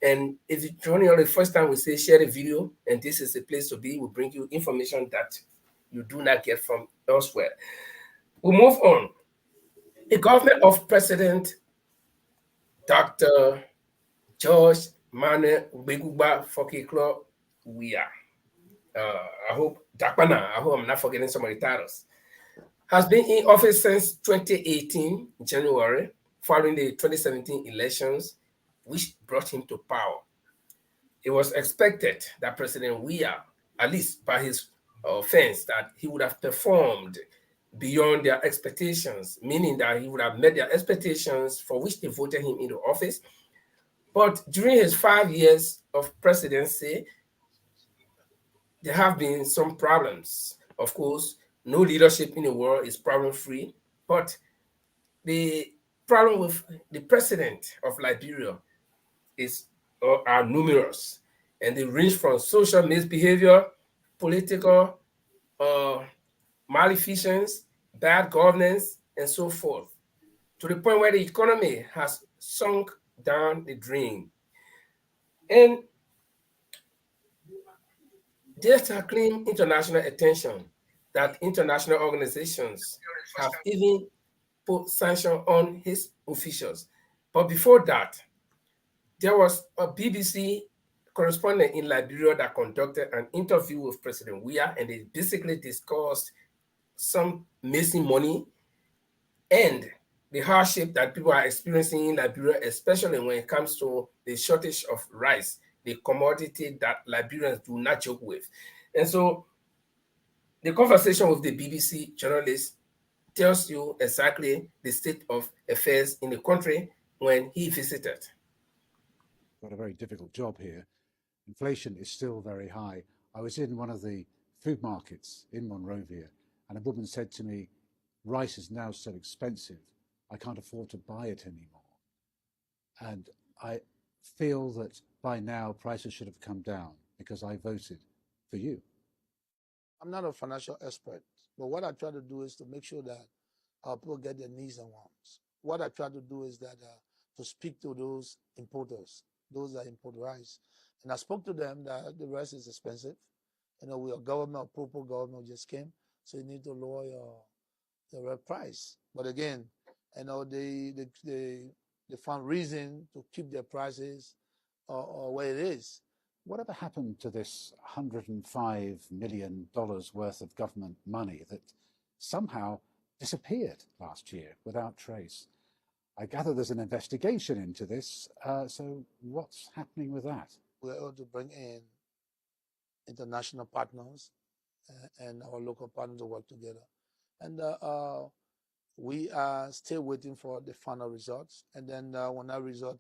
And if you joining us the first time, we say share the video, and this is the place to be. We bring you information that you do not get from elsewhere. We move on. The government of President Dr. George Mane Begugba Fokeklo Weir. I hope I'm not forgetting some of the titles. Has been in office since 2018, January, following the 2017 elections, which brought him to power. It was expected that President Weir, at least by his offense, that he would have performed beyond their expectations, meaning that he would have met their expectations for which they voted him into office. But during his 5 years of presidency, there have been some problems. Of course, no leadership in the world is problem-free, but the problem with the president of Liberia are numerous, and they range from social misbehavior, political malfeasance, bad governance, and so forth, to the point where the economy has sunk down the drain. And this has claimed international attention, that international organizations have even put sanctions on his officials. But before that, there was a BBC correspondent in Liberia that conducted an interview with President Weah, and they basically discussed some missing money and the hardship that people are experiencing in Liberia, especially when it comes to the shortage of rice, the commodity that Liberians do not joke with. And so the conversation with the BBC journalist tells you exactly the state of affairs in the country when he visited. Got a very difficult job here. Inflation is still very high. I was in one of the food markets in Monrovia, and a woman said to me, rice is now so expensive, I can't afford to buy it anymore. And I feel that by now prices should have come down because I voted for you. I'm not a financial expert, but what I try to do is to make sure that our people get their needs and wants. What I try to do is that to speak to those importers, those that import rice. And I spoke to them that the rice is expensive. You know, we are government, proper government just came, so you need to lower your price. But again, you know, they found reason to keep their prices where it is. Whatever happened to this $105 million worth of government money that somehow disappeared last year without trace? I gather there's an investigation into this, so what's happening with that? We're able to bring in international partners and our local partners to work together. And we are still waiting for the final results. And then when that results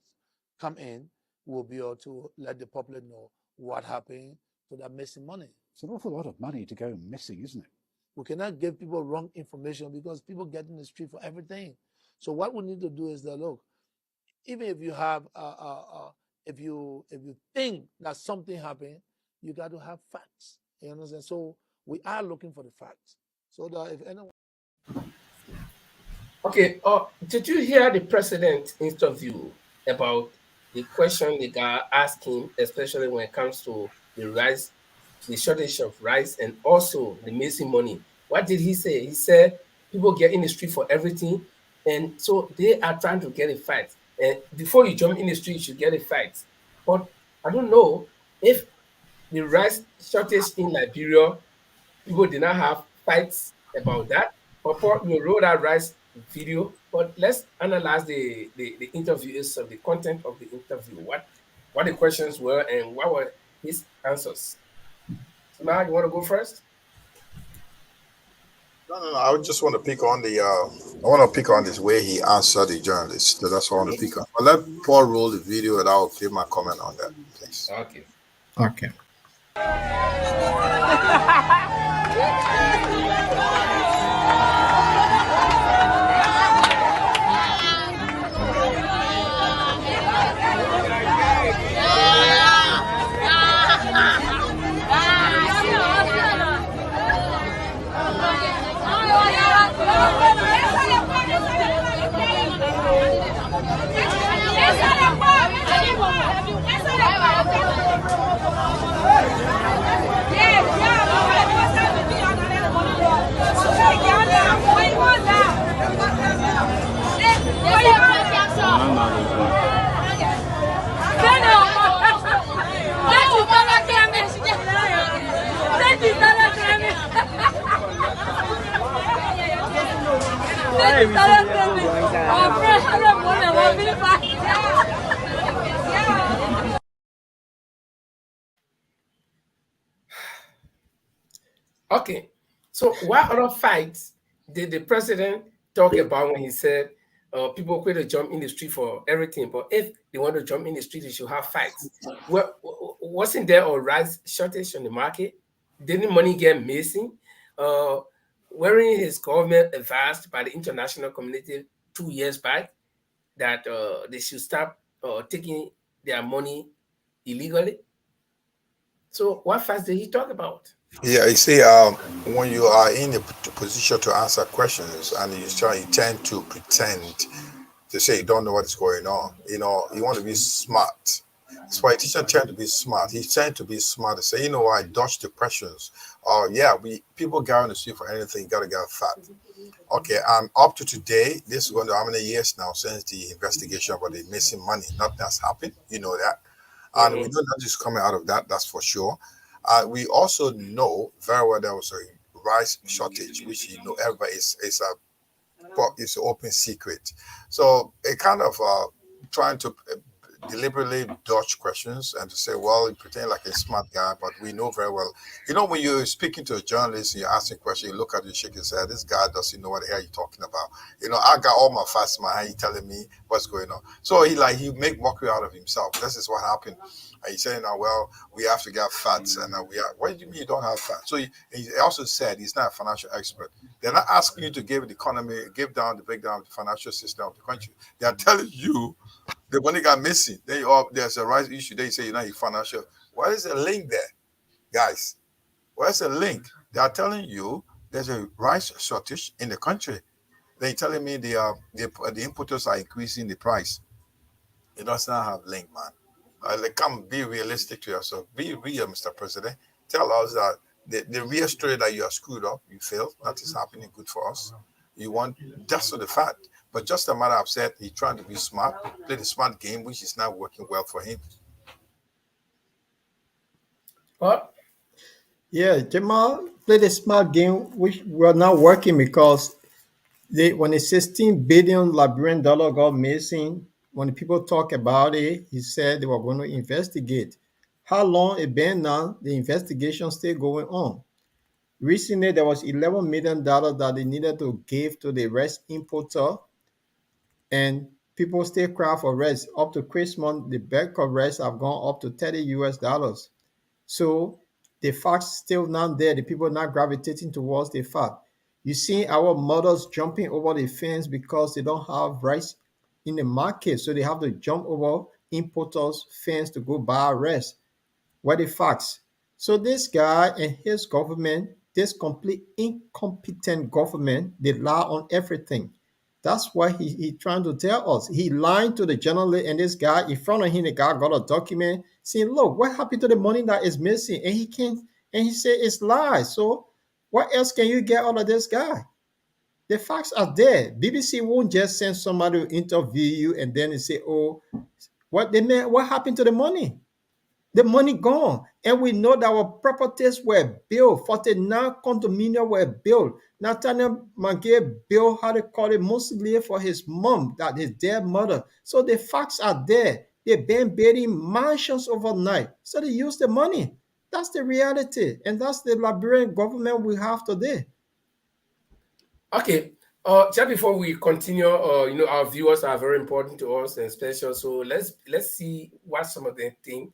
come in, we'll be able to let the public know what happened to that missing money. It's an awful lot of money to go missing, isn't it? We cannot give people wrong information because people get in the street for everything. So what we need to do is that, look, even if you have, if you think that something happened, you got to have facts. You understand? So we are looking for the facts. So that if anyone. Okay. Did you hear the president interview about the question the guy asked him, especially when it comes to the rice, the shortage of rice, and also the missing money? What did he say? He said people get in the street for everything, and so they are trying to get a fight. And before you jump in the street, you should get a fight. But I don't know if the rice shortage in Liberia, people did not have fights about that. But you wrote that rice video, but let's analyze the interview itself, the content of the interview, what the questions were and what were his answers. So now you want to go first? No. I would just want to pick on this way he answered the journalist. So that's what I want to pick on. But let Paul roll the video and I'll give my comment on that, please. Okay. Okay. Okay, so what other fights did the president talk about when he said people quit to jump in the street for everything, but if they want to jump in the street, they should have fights? Well, wasn't there a rice shortage on the market? Didn't money get missing? Wherein his government advised by the international community 2 years back that they should stop taking their money illegally. So what facts did he talk about? Yeah, you see, when you are in a position to answer questions and you tend to pretend to say you don't know what's going on. You want to be smart. That's why teachers tend to be smart. He tend to be smart to say, I dodged the questions. People going to see for anything, got to get fat. Okay, and up to today, this is going to how many years now since the investigation about the missing money? Nothing has happened. You know that. And we know nothing is coming out of that, that's for sure. We also know very well there was a rice shortage, which everybody is it's an open secret. So it kind of trying to deliberately dodge questions and to say, well, you pretend like a smart guy, but we know very well. When you're speaking to a journalist and you're asking a question, you look at you, shake your head, this guy doesn't know what the hell you're talking about. I got all my facts in my hand, you telling me what's going on. So he make mockery out of himself. This is what happened. And he's saying, well, we have to get facts. And what do you mean you don't have facts? So he also said he's not a financial expert. They're not asking you to give the economy, break down the financial system of the country. They are telling you the money got missing. There's a rice issue. They say you're not financial. What is the link there, guys? Where's the link? They are telling you there's a rice shortage in the country. They're telling me the importers are increasing the price. It does not have link, man. Come be realistic to yourself. Be real, Mr. President. Tell us that the real story that you are screwed up, you failed. That is happening good for us. That's not the fact. But just a matter of said, he's trying to be smart, play the smart game, which is not working well for him. What? Yeah, Jamal played a smart game, which were not working because when the $16 billion Liberian dollar got missing, when the people talk about it, he said they were going to investigate. How long it been now? The investigation still going on. Recently, there was $11 million that they needed to give to the rice importer, and people still cry for rice. Up to Christmas, the bag of rice have gone up to $30. So the facts still not there. The people not gravitating towards the fact. You see our mothers jumping over the fence because they don't have rice in the market, so they have to jump over importers' fence to go buy rice. What the facts? So this guy and his government, this complete incompetent government, they lie on everything. That's why he trying to tell us. He lying to the journalist and this guy in front of him. The guy got a document saying, "Look, what happened to the money that is missing?" And he said it's lies. So what else can you get out of this guy? The facts are there. BBC won't just send somebody to interview you and then they say, "Oh, what happened to the money?" The money gone. And we know that our properties were built. 49 condominiums were built. Nathaniel Mange built, mostly for his mom, that his dead mother. So the facts are there. They've been building mansions overnight. So they use the money. That's the reality. And that's the Liberian government we have today. Okay. Just before we continue, our viewers are very important to us and special. So let's see what some of them think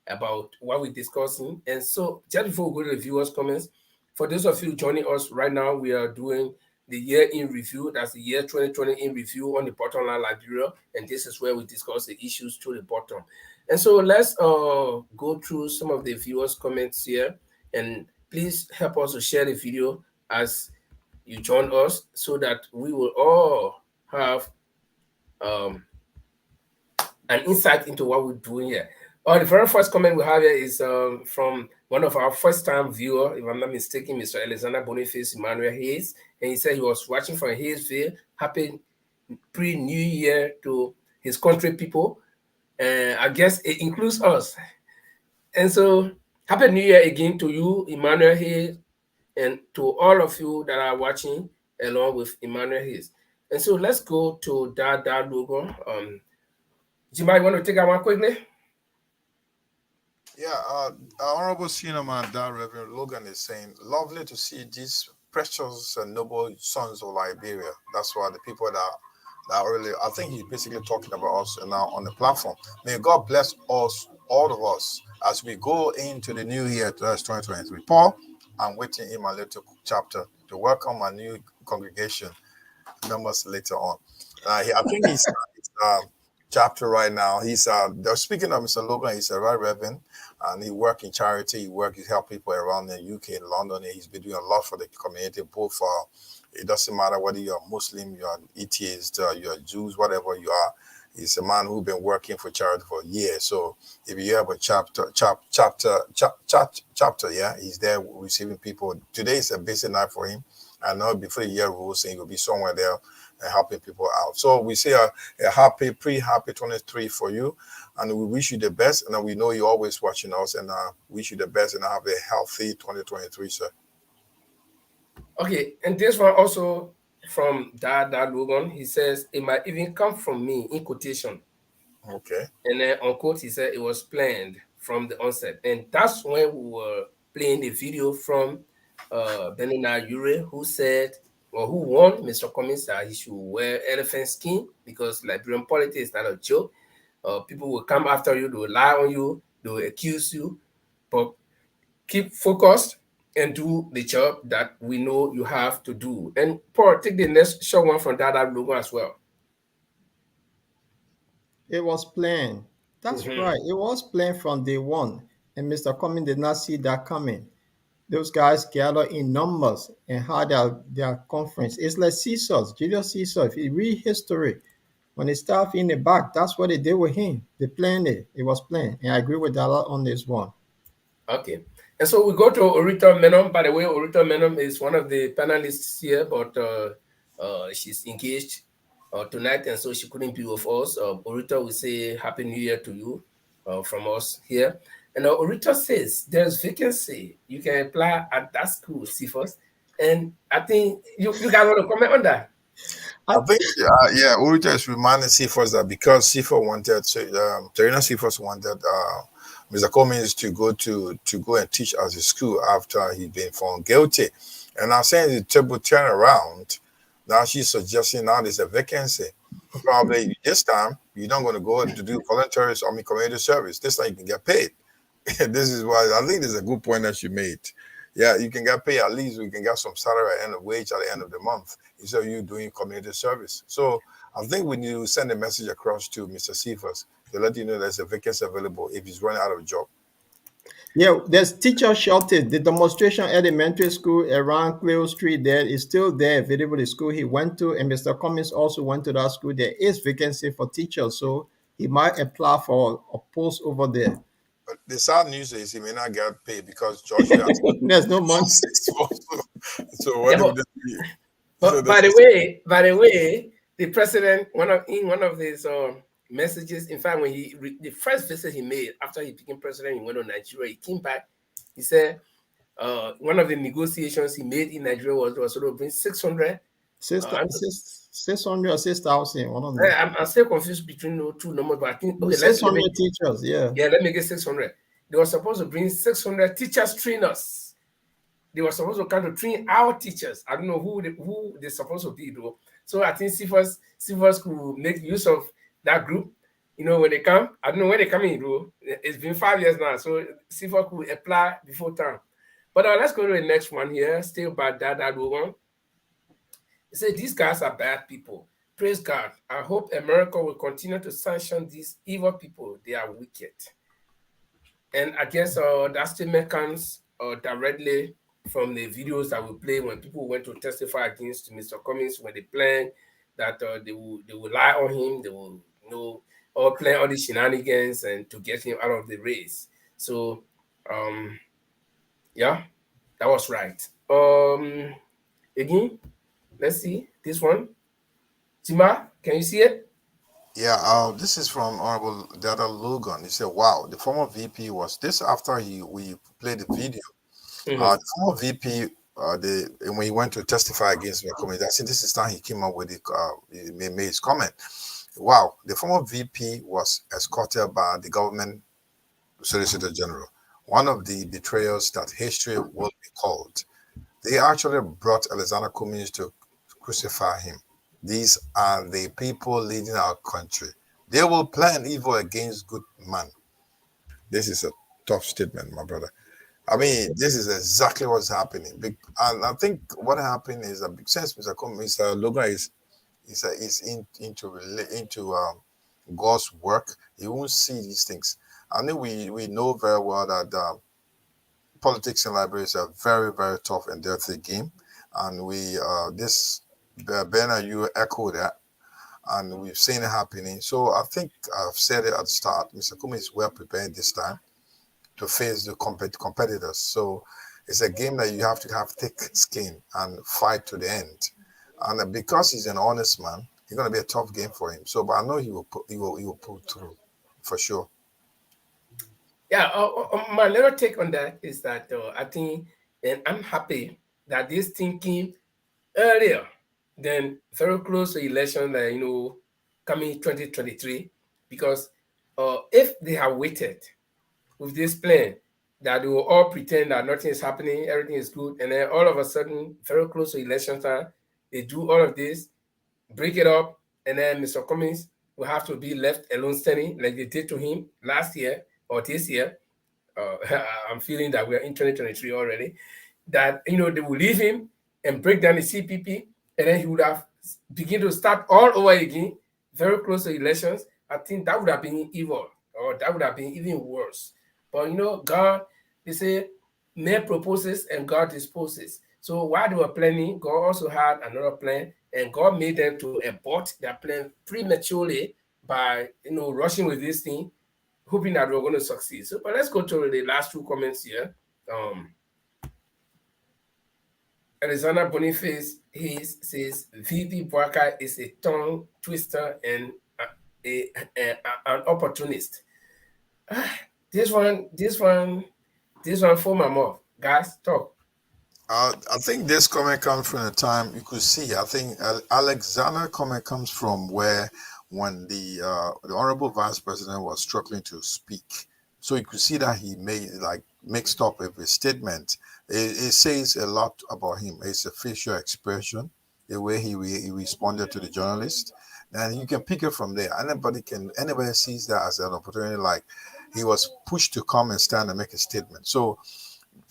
about what we're discussing. And so just before we go to the viewers' comments, for those of you joining us right now, we are doing the year in review. That's the year 2020 in review on the Bottom Line Liberia. And this is where we discuss the issues to the bottom. And so let's go through some of the viewers' comments here. And please help us to share the video as you join us so that we will all have an insight into what we're doing here. The very first comment we have here is from one of our first-time viewers, if I'm not mistaken, Mr. Alexander Boniface Emmanuel Hayes, and he said he was watching from Hayesville. Happy pre-New Year to his country people. I guess it includes us. And so, Happy New Year again to you, Emmanuel Hayes, and to all of you that are watching along with Emmanuel Hayes. And so, let's go to that logo. Jimmy, you want to take that one quickly? Yeah, Honorable Senior Man, Reverend Logan is saying, lovely to see these precious and noble sons of Liberia. That's why the people that really, I think he's basically talking about us now on the platform. May God bless us, all of us, as we go into the new year, 2023. Paul, I'm waiting in my little chapter to welcome my new congregation members later on. I think he's chapter right now. He's they're speaking of Mr. Logan. He's a right reverend, and he work in charity. He help people around the UK and London. And he's been doing a lot for the community, both for it doesn't matter whether you're Muslim, you're atheist, you're Jews, whatever you are. He's a man who's been working for charity for years. So if you have a chapter, yeah, he's there receiving people. Today is a busy night for him. I know before the year rules, he will be somewhere there and helping people out. So we say a happy, pre-happy 23 for you, and we wish you the best. And we know you're always watching us, and wish you the best and have a healthy 2023, sir. Okay, and this one also from Dada Logan. He says it might even come from me in quotation. Okay. And then on quote, he said it was planned from the onset, and that's when we were playing the video from Benina Ure, who said, or who warned Mr. Cummings that he should wear elephant skin because Liberian politics is not a joke. People will come after you, they will lie on you, they will accuse you, but keep focused and do the job that we know you have to do. And Paul, take the next short one from Dada Logan as well. It was planned. That's right. It was planned from day one. And Mr. Cummings did not see that coming. Those guys gathered in numbers and had their conference. It's like Caesar's, Julius Caesar. If you read history, when they start in the back, that's what they did with him. They planned it. It was planned. And I agree with Dala on this one. Okay. And so we go to Orita Menom. By the way, Orita Menom is one of the panelists here, but she's engaged tonight, and so she couldn't be with us. Orita will say Happy New Year to you from us here. And Orita says there's vacancy. You can apply at that school, CFOS. And I think you guys want to comment on that? I think, yeah, Orita is reminding CFOS that because CFOS wanted, Serena CFOS wanted Mr. Cummings to go and teach at the school after he'd been found guilty. And I'm saying the table turnaround. Now she's suggesting now there's a vacancy. Probably this time you're not going to go to do voluntary community service. This time you can get paid. This is why I think this is a good point that she made. Yeah, you can get paid at least. We can get some salary at the end of wage at the end of the month instead of you doing community service. So I think we need to send a message across to Mr. Cephas to let you know there's a vacancy available if he's running out of a job. Yeah, there's teacher shortage. The demonstration elementary school around Cleo Street there is still there available. The school he went to, and Mr. Cummings also went to that school. There is vacancy for teachers, so he might apply for a post over there. But the sad news is he may not get paid because Joshua there's no money. So what yeah, but by the way, the president in one of his messages, in fact, when the first visit he made after he became president, he went to Nigeria. He came back. He said one of the negotiations he made in Nigeria was sort of bring 600. 600 or 6,000. I'm still confused between the two numbers, but I think 600 teachers. Yeah. Yeah, let me get 600. They were supposed to bring 600 teachers trainers. They were supposed to come to train our teachers. I don't know who they're supposed to be though. So I think CFOS could make use of that group. You know, when they come, I don't know when they come in though. It's been 5 years now, so CFOS could apply before time. But let's go to the next one here. Still by that one. He said, these guys are bad people. Praise God. I hope America will continue to sanction these evil people. They are wicked. And I guess that statement comes directly from the videos that we play when people went to testify against Mr. Cummings, when they planned that they will lie on him, they will or plan all these shenanigans and to get him out of the race. So, yeah, that was right. Again. Let's see this one. Tima, can you see it? Yeah, this is from Honorable Dada Logan. He said, wow, the former VP was this after we played the video. The former VP, when he went to testify against me, I think this is time he came up with he made his comment. Wow, the former VP was escorted by the government Solicitor General. One of the betrayals that history will be called. They actually brought Alexander Cummings to crucify him. These are the people leading our country. They will plan evil against good man. This is a tough statement, my brother. I mean, this is exactly what's happening. And I think what happened is that since Mr. Logan is into God's work, he won't see these things. I think we know very well that politics in Liberia is a very, very tough and dirty game, and Ben and you echo that, and we've seen it happening. So I think I've said it at the start. Mr. Kumeh is well prepared this time to face the competitors. So it's a game that you have to have thick skin and fight to the end. And because he's an honest man, it's going to be a tough game for him. So, but I know he will pull through for sure. Yeah, my little take on that is that I think, and I'm happy that this thing came earlier than very close to election, coming 2023, because if they have waited with this plan, that they will all pretend that nothing is happening, everything is good, and then all of a sudden, very close to election time, they do all of this, break it up, and then Mr. Cummings will have to be left alone standing like they did to him last year or this year. I'm feeling that we're in 2023 already, that, they will leave him and break down the CPP, and then he would have begin to start all over again, very close to elections. I think that would have been evil, or that would have been even worse. But, God, they say, man proposes and God disposes. So while they were planning, God also had another plan, and God made them to abort their plan prematurely by, rushing with this thing, hoping that we're going to succeed. So, but let's go to the last two comments here. Alexander Boniface says VP Boakai is a tongue twister and an opportunist. This one for my mouth. Guys, talk. I think this comment comes from the time you could see. I think Alexander comment comes from when the Honorable Vice President was struggling to speak. So you could see that he made mixed up with his statement. It says a lot about him. It's a facial expression, the way he responded to the journalist, and you can pick it from there. Anybody sees that as an opportunity, like he was pushed to come and stand and make a statement. So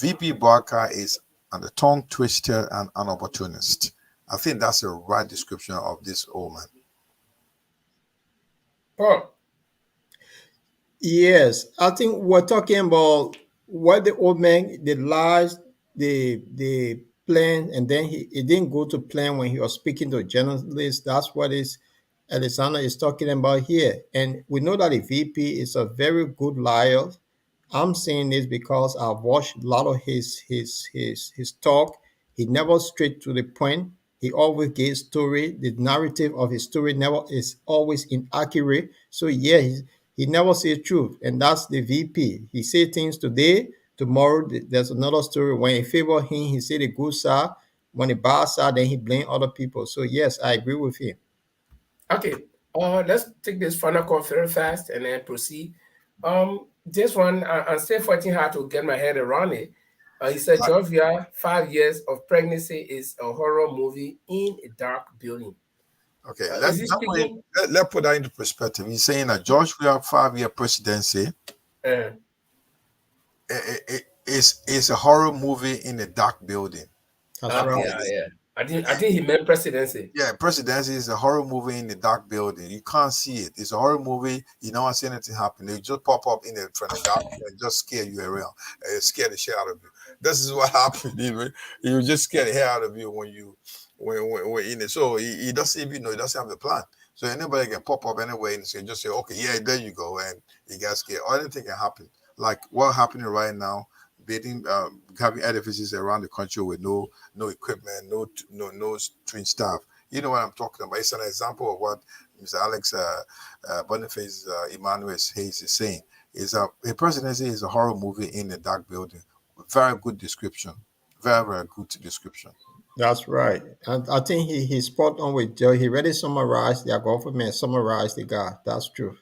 VP Boakai is a tongue twister and an opportunist. I think that's the right description of this old man. Paul. Yes, I think we're talking about what the old man, the lies, the plan, and then he didn't go to plan when he was speaking to journalists. That's what Alexander is talking about here. And we know that the VP is a very good liar. I'm saying this because I've watched a lot of his talk. He never straight to the point. He always gives story. The narrative of his story never is always inaccurate. So yeah, he never says truth, and that's the VP. He say things today, tomorrow there's another story. When he favor him, he say the good side. When the bad side, then he blame other people. So yes, I agree with him. Okay, let's take this final call very fast and then proceed. This one, I'm still fighting hard to get my head around it. He said, Georgia, 5 years of pregnancy is a horror movie in a dark building. Okay, let's put that into perspective. He's saying that George Weah 5-year presidency is a horror movie in a dark building. Yeah. I think he meant presidency. Yeah, presidency is a horror movie in the dark building. You can't see it. It's a horror movie. You don't see anything happen. They just pop up in the front of the dark and just scare you around. Scare the shit out of you. This is what happened. You just scare the hell out of you when in it. So he doesn't even know. He doesn't have the plan. So anybody can pop up anyway and just say, okay, yeah, there you go, and he got scared. Or anything can happen. Like what's happening right now. Having edifices around the country with no equipment, no trained staff. You know what I'm talking about. It's an example of what Mr. Alex Boniface Emmanuel Hayes is saying. The presidency is a horror movie in a dark building. Very good description. Very, very good description. That's right. And I think he's spot on with Joe. He really summarized their government, summarized the guy. That's true.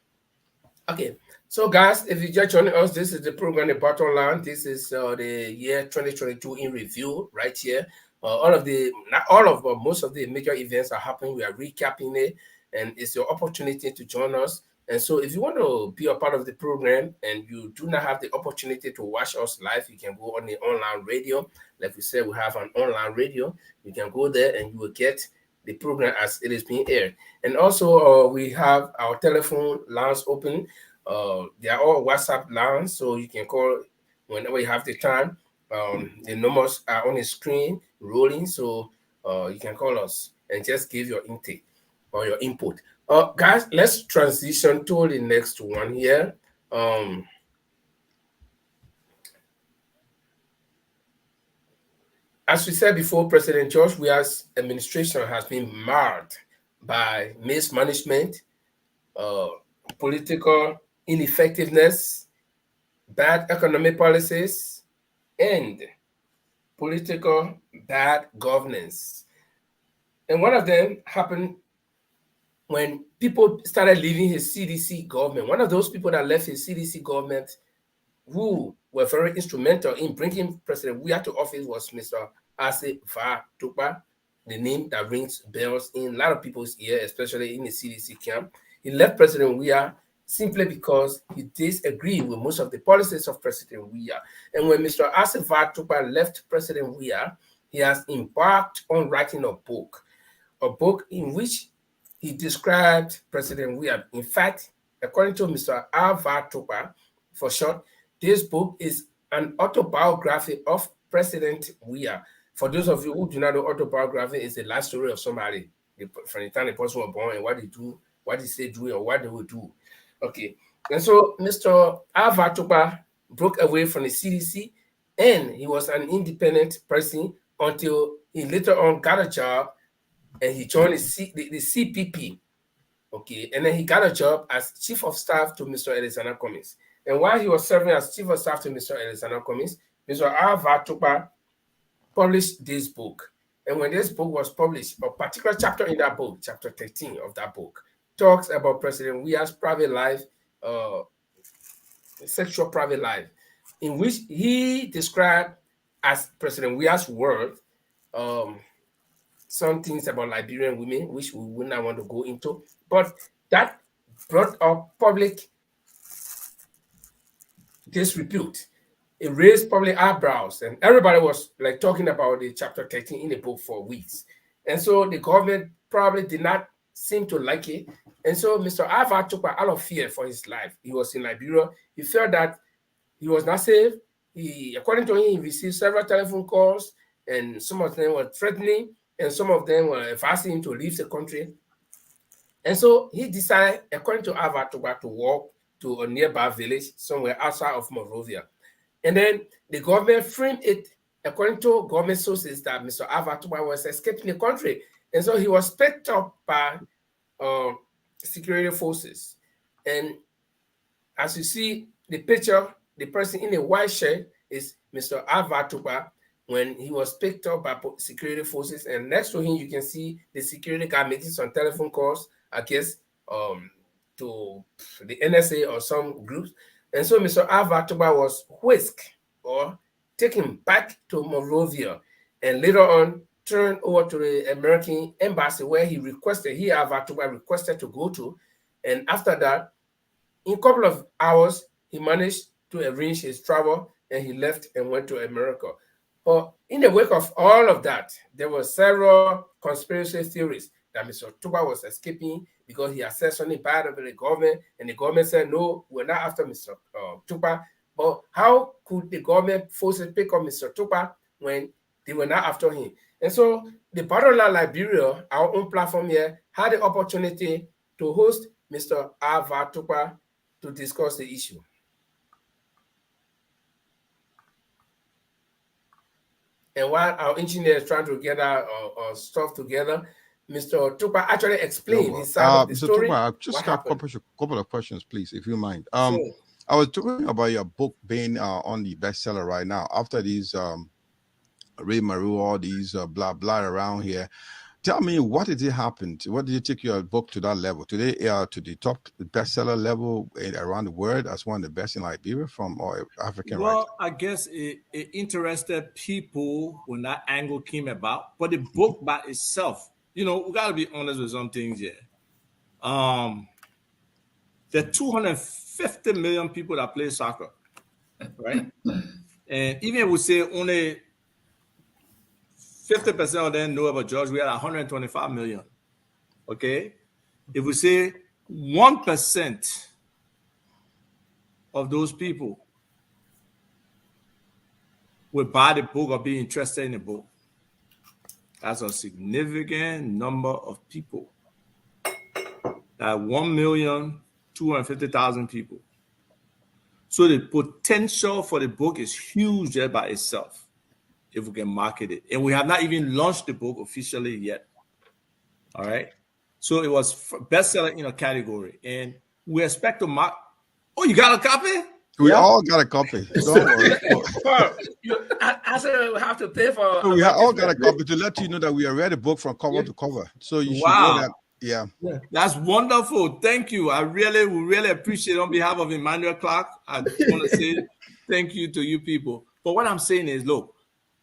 Okay. So, guys, if you just joining us, this is the program, The Bottom Line. This is the year 2022 in review right here. Most of the major events are happening. We are recapping it, and it's your opportunity to join us And so if you want to be a part of the program and you do not have the opportunity to watch us live, you can go on the online radio. Like we said, we have an online radio. You can go there and you will get the program as it is being aired. And also we have our telephone lines open. They are all WhatsApp lines, so you can call whenever you have the time. The numbers are on the screen rolling, so you can call us and just give your intake or your input. Guys, let's transition to the next one here. As we said before, President George Weah's administration has been marred by mismanagement, political ineffectiveness, bad economic policies, and political bad governance. And one of them happened when people started leaving his CDC government. One of those people that left his CDC government who were very instrumental in bringing President Weah to office was Mr. Assefa Tukpa, the name that rings bells in a lot of people's ear, especially in the CDC camp. He left President Weah simply because he disagreed with most of the policies of President Weah. And when Mr. Assefa Tukpa left President Weah, he has embarked on writing a book in which he described President Weah. In fact, according to Mr. Alva Tukpa, for short, this book is an autobiography of President Weah. For those of you who do not know, autobiography is the life story of somebody from the time the person was born and what they do, what they say do, or what they will do. Okay, and so Mr. Alva Tukpa broke away from the CDC and he was an independent person until he later on got a job and he joined the CPP. Okay, and then he got a job as Chief of Staff to Mr. Alexander Cummings. And while he was serving as Chief of Staff to Mr. Alexander Cummings, Mr. Alva Tukpa published this book. And when this book was published, a particular chapter in that book, chapter 13 of that book, talks about President Weah's private life, sexual private life, in which he described, as President Weah's word, some things about Liberian women, which we would not want to go into, but that brought up public disrepute. It raised public eyebrows, and everybody was like talking about the chapter 13 in the book for weeks. And so the government probably did not seem to like it. And so Mr. Alva Tukpa, out of fear for his life, he was in Liberia. He felt that he was not safe. According to him, he received several telephone calls, and some of them were threatening, and some of them were advising him to leave the country. And so he decided, according to Alva Tukpa, to walk to a nearby village somewhere outside of Monrovia. And then the government framed it, according to government sources, that Mr. Alva Tukpa was escaping the country. And so he was picked up by security forces. And as you see the picture, the person in the white shirt is Mr. Alva Tukpa when he was picked up by security forces. And next to him, you can see the security guard making some telephone calls, I guess, to the NSA or some groups. And so Mr. Alva Tukpa was whisked or taken back to Monrovia and later on turned over to the American embassy where Alva Tukpa requested to go to. And after that, in a couple of hours, he managed to arrange his travel and he left and went to America. But in the wake of all of that, there were several conspiracy theories that Mr. Tukpa was escaping because he had said something bad about the government, and the government said, no, we're not after Mr. Tukpa. But how could the government forces pick up Mr. Tukpa when they were not after him? And so the Bottom Line Liberia, our own platform here, had the opportunity to host Mr. Alva Tukpa to discuss the issue. And while our engineer is trying to get our stuff together, Mr. Tukpa actually explained his side of the Mr. story. Tukpa, I've just got a couple of questions, please, if you mind. Sure. I was talking about your book being on the bestseller right now. After these Ray Maru, all these blah blah around here, tell me, what did it happen? What did you take your book to that level? Today, to the top bestseller level around the world as one of the best in Liberia from African writers? Well, I guess it interested people when that angle came about. But the book by itself, we got to be honest with some things here. There are 250 million people that play soccer, right? And even if we say only 50% of them know about George, we are 125 million. Okay? If we say 1% of those people would buy the book or be interested in the book, that's a significant number of people. That 1,250,000 people. So the potential for the book is huge just by itself, if we can market it. And we have not even launched the book officially yet. All right. So it was bestseller in a category. And we expect to mark. Oh, you got a copy? We all got a copy. Don't worry. I said we have to pay for. So we all got a copy to let you know that we read the book from cover to cover. So you should know that. Yeah. That's wonderful. Thank you. We really appreciate it. On behalf of Emmanuel Clark, I want to say thank you to you people. But what I'm saying is, look,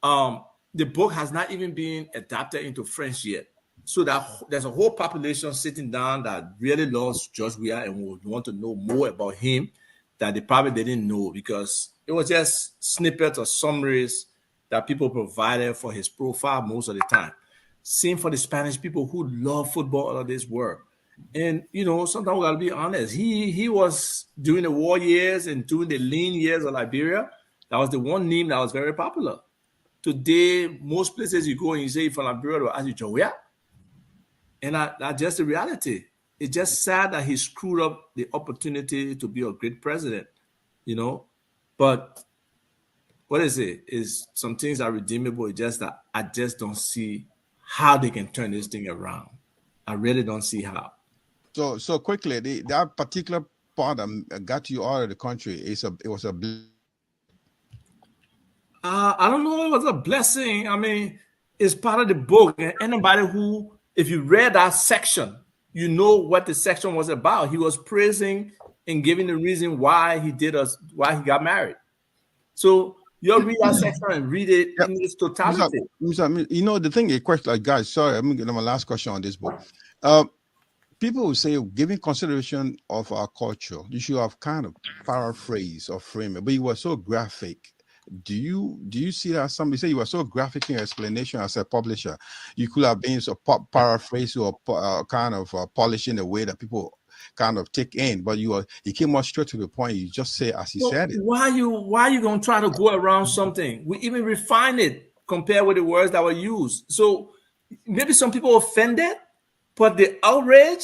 the book has not even been adapted into French yet. So that there's a whole population sitting down that really loves George Weah and would want to know more about him that they probably didn't know, because it was just snippets or summaries that people provided for his profile most of the time. Same for the Spanish people who love football all of this work. And, you know, sometimes we got to be honest. He was during the war years and during the lean years of Liberia, that was the one name that was very popular. Today, most places you go and you say from Liberia, they'll ask you, George Weah. And that's just the reality. It's just sad that he screwed up the opportunity to be a great president, you know. But what is it? Is some things are redeemable. It's just that I just don't see how they can turn this thing around. I really don't see how. So quickly, that particular part that got you out of the country, it was a. I don't know. It was a blessing. I mean, it's part of the book. And anybody who, if you read that section, you know what the section was about. He was praising and giving the reason why he got married. So you'll read that section and read it in its totality. You know, the thing is, guys, sorry, I'm going to get my last question on this book. People will say, giving consideration of our culture, you should have kind of paraphrased or framed it, but you were so graphic. Do you see that? Somebody say you were so graphic in your explanation as a publisher, you could have been so paraphrase or kind of polishing the way that people kind of take in, but you came more straight to the point. You just say as he said it. Why you gonna try to go around something? We even refine it compared with the words that were used. So maybe some people offended, but the outrage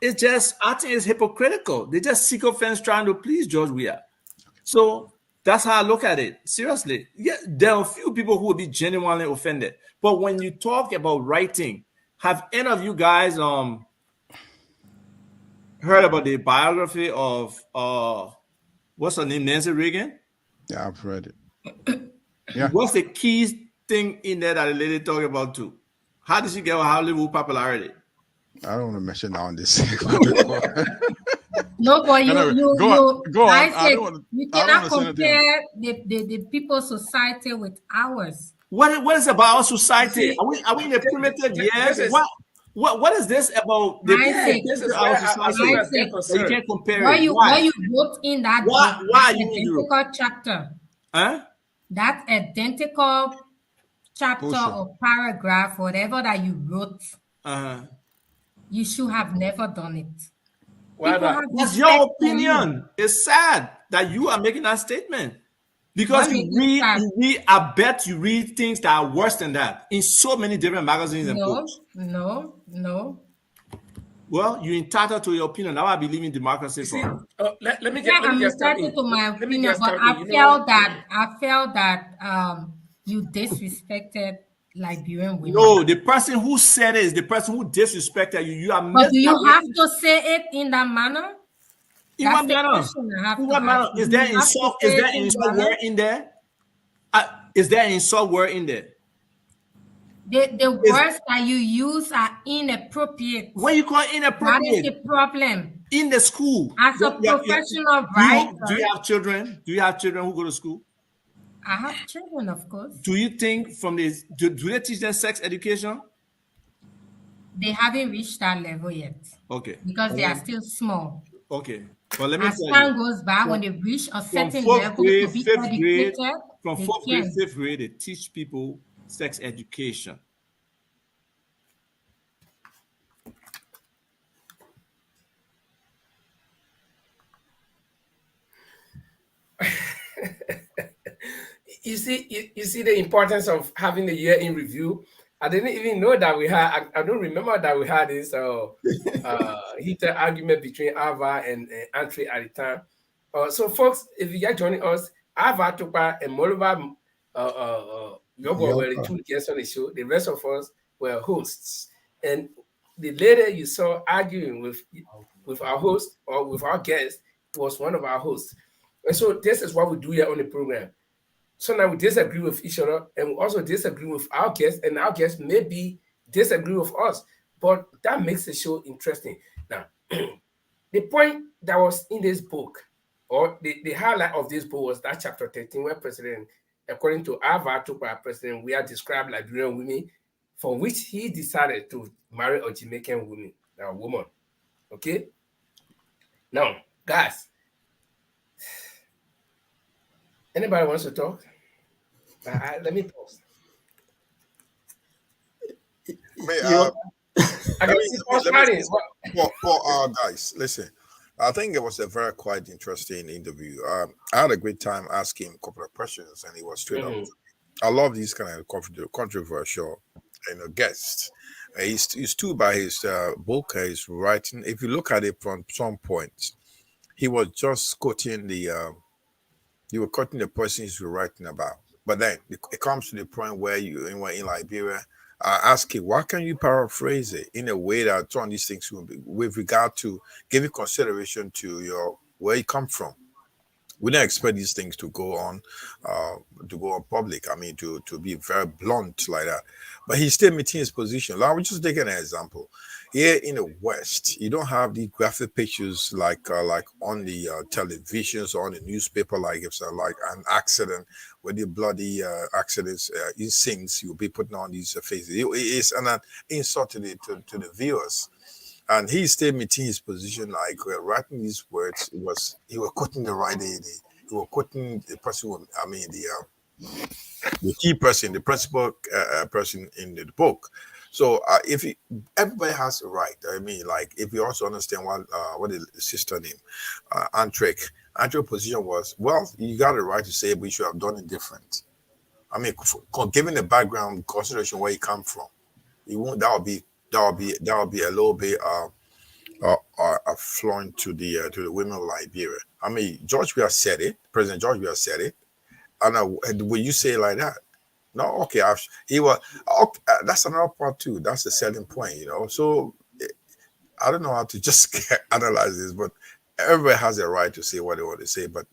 is just, I think it's hypocritical. They just seek offense trying to please George Weah. So that's how I look at it. Seriously. Yeah, there are a few people who will be genuinely offended. But when you talk about writing, have any of you guys heard about the biography of what's her name, Nancy Reagan? Yeah, I've read it. Yeah. What's the key thing in there that the lady talked about too? How did she get Hollywood popularity? I don't want to mention that on this. No, but go on. Isaac, you cannot compare the people's society with ours. What is about our society? Are we in the primitive years? What is this about our society? You can't compare it. Why you wrote in that identical chapter? Huh? That identical chapter or paragraph, whatever that you wrote, you should have never done it. That's your opinion. It's sad that you are making that statement. Because I bet you read things that are worse than that in so many different magazines and books. No. Well, you're entitled to your opinion. Now I believe in democracy. Let me get I'm entitled to my opinion, but I felt that you disrespected Liberian women. No, the person who said it is the person who disrespected you. You are. But do you have to say it in that manner? In what manner? In what manner? Is there insult? Is there insult word in there? Is there insult word in there? The words that you use are inappropriate. What you call inappropriate? That is the problem. In the school. As a professional writer. Do you have children? Do you have children who go to school? I have children, of course. Do you think from this, do they teach them sex education? They haven't reached that level yet. Okay. Because they are still small. Okay. Well, let me as tell time you, goes by, when they reach a from certain fourth level grade, to be fifth grade, educated, from they fourth grade, can. fifth grade, they teach people sex education. You see the importance of having the year in review. I didn't even know that we had. I don't remember that we had this heated argument between Ava and Andre at the time. So, folks, if you are joining us, Ava Tupa and Moluba Yobo were the two guests on the show. The rest of us were hosts, and the lady you saw arguing with our host or with our guest was one of our hosts. And so this is what we do here on the program. Sometimes we disagree with each other, and we also disagree with our guests, and our guests maybe disagree with us. But that makes the show interesting. Now, the point that was in this book, or the highlight of this book, was that chapter 13, where President, according to Ava Tupa, President, we are described Liberian women, for which he decided to marry a Jamaican woman. Okay? Now, guys, anybody wants to talk? Let me pause. For guys, listen. I think it was a very quite interesting interview. I had a great time asking a couple of questions, and he was straight up. I love these kind of controversial, guests. He's too by his book, his writing. If you look at it from some points, he was just quoting the person he's writing about. But then it comes to the point where you in Liberia asking, why can you paraphrase it in a way that some of these things will be with regard to giving consideration to where you come from? We don't expect these things to go on public. I mean, to be very blunt like that. But he's still meeting his position. Like, I will just take an example. Here in the West, you don't have the graphic pictures like on the televisions or on the newspaper, like if so, like an accident, where the bloody accidents, scenes you'll be putting on these faces. It's an insult to the viewers. And he's still meeting his position, like writing these words. He was quoting the right lady. He was quoting the person. The key person, the principal person in the book. So everybody has a right. I mean, like if you also understand what the sister name, Antre's position was, well, you got a right to say, but you should have done it different. I mean, given the background consideration where you come from, you won't. That would be a little bit affluent to the women of Liberia. I mean, President George Weah said it, and will you say it like that? No, okay. That's another part too. That's the selling point, So I don't know how to just analyze this, but everybody has a right to say what they want to say. But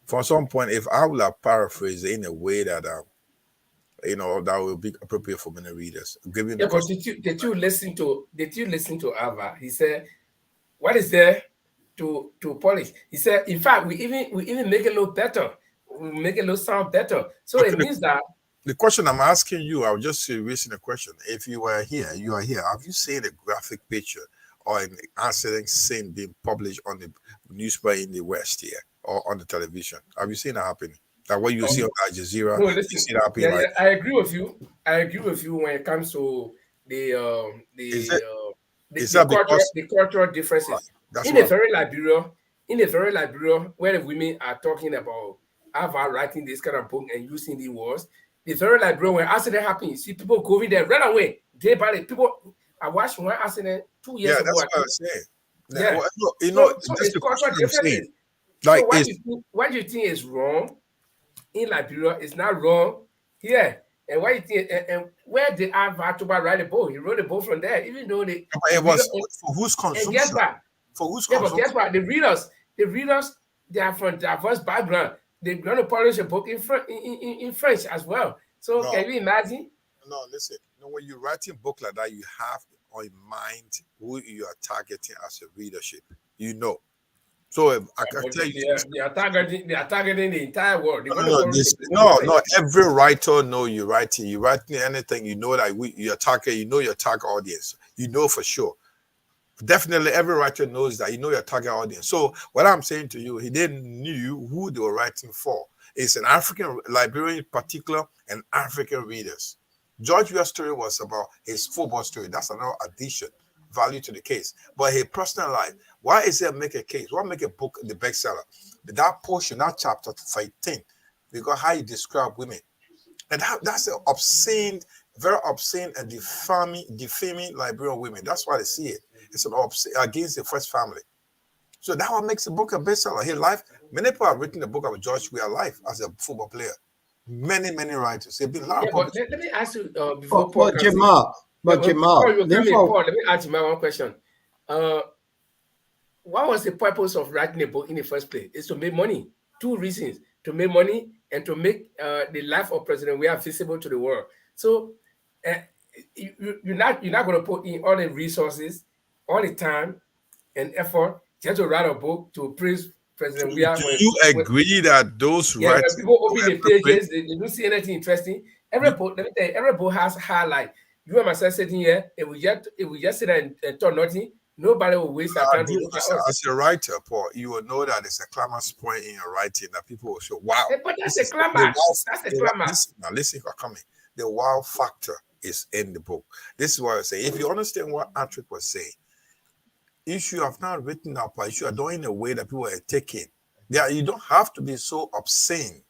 from some point, if I will paraphrase it in a way that that will be appropriate for many readers. But did you listen to Ava? He said, "What is there to polish?" He said, "In fact, we even make it look better. We make it look sound better." So it means that. The question I'm asking you, I was just raising a question. If you are here, have you seen a graphic picture or an accident scene being published on the newspaper in the West here or on the television? Have you seen that happening? Like what you see on Al Jazeera? No, listen, I agree with you. I agree with you when it comes to the cultural differences. In a very Liberia, where the women are talking about Ava writing this kind of book and using the words, the very Liberia, when accident happens, you see people going there right away. Day by day, people. I watched one accident 2 years ago. That's what I was saying. Yeah, so it's cultural differences. Like, so what do you think is wrong in Liberia is not wrong here. And why you think? And where did Ava Tupa write a book? He wrote a book from there, even though it was for whose consumption? And guess what? For whose consumption? But guess what? The readers, they are from diverse background. They're going to publish a book in French as well. So can you imagine? No, listen. When you're writing a book like that, you have in mind who you are targeting as a readership. So I can tell you, they are targeting the entire world. No. Every writer know you're writing. You're writing anything, that you're targeting. Your target audience. For sure. Definitely, every writer knows that. You know your target audience. So what I'm saying to you, he didn't knew who they were writing for. It's an African Liberian in particular and African readers. George Weah's story was about his football story. That's another addition, value to the case. But his personal life, why is there make a case? Why make a book the bestseller? That portion, that chapter 15, because how you describe women. And that's an obscene, very obscene and defaming Liberian women. That's why they see it. It's an against the first family. So that one makes the book a bestseller. His life, many people have written the book of George Weah's life as a football player. Many writers. They've been a lot of but let me ask you before Paul. Jamal, let me ask you one question. What was the purpose of writing a book in the first place? It's to make money. 2 reasons: to make money and to make the life of President Weah visible to the world. So you're not going to put in all the resources, all the time and effort just to write a book to praise President Weah. Do you agree that those writers, people open the pages, they don't see anything interesting? Every book, let me tell you, every book has a highlight. You and myself sitting here, if we just sit there and talk nothing, nobody will waste our time to look at us. As a writer, Paul, you will know that there's a climax point in your writing that people will say, wow. But that's a climax. That's a climax. Listen, coming. The wow factor is in the book. This is what I say. If you understand what Patrick was saying, if you have not written up, if you are doing a way that people are taking, you don't have to be so obscene.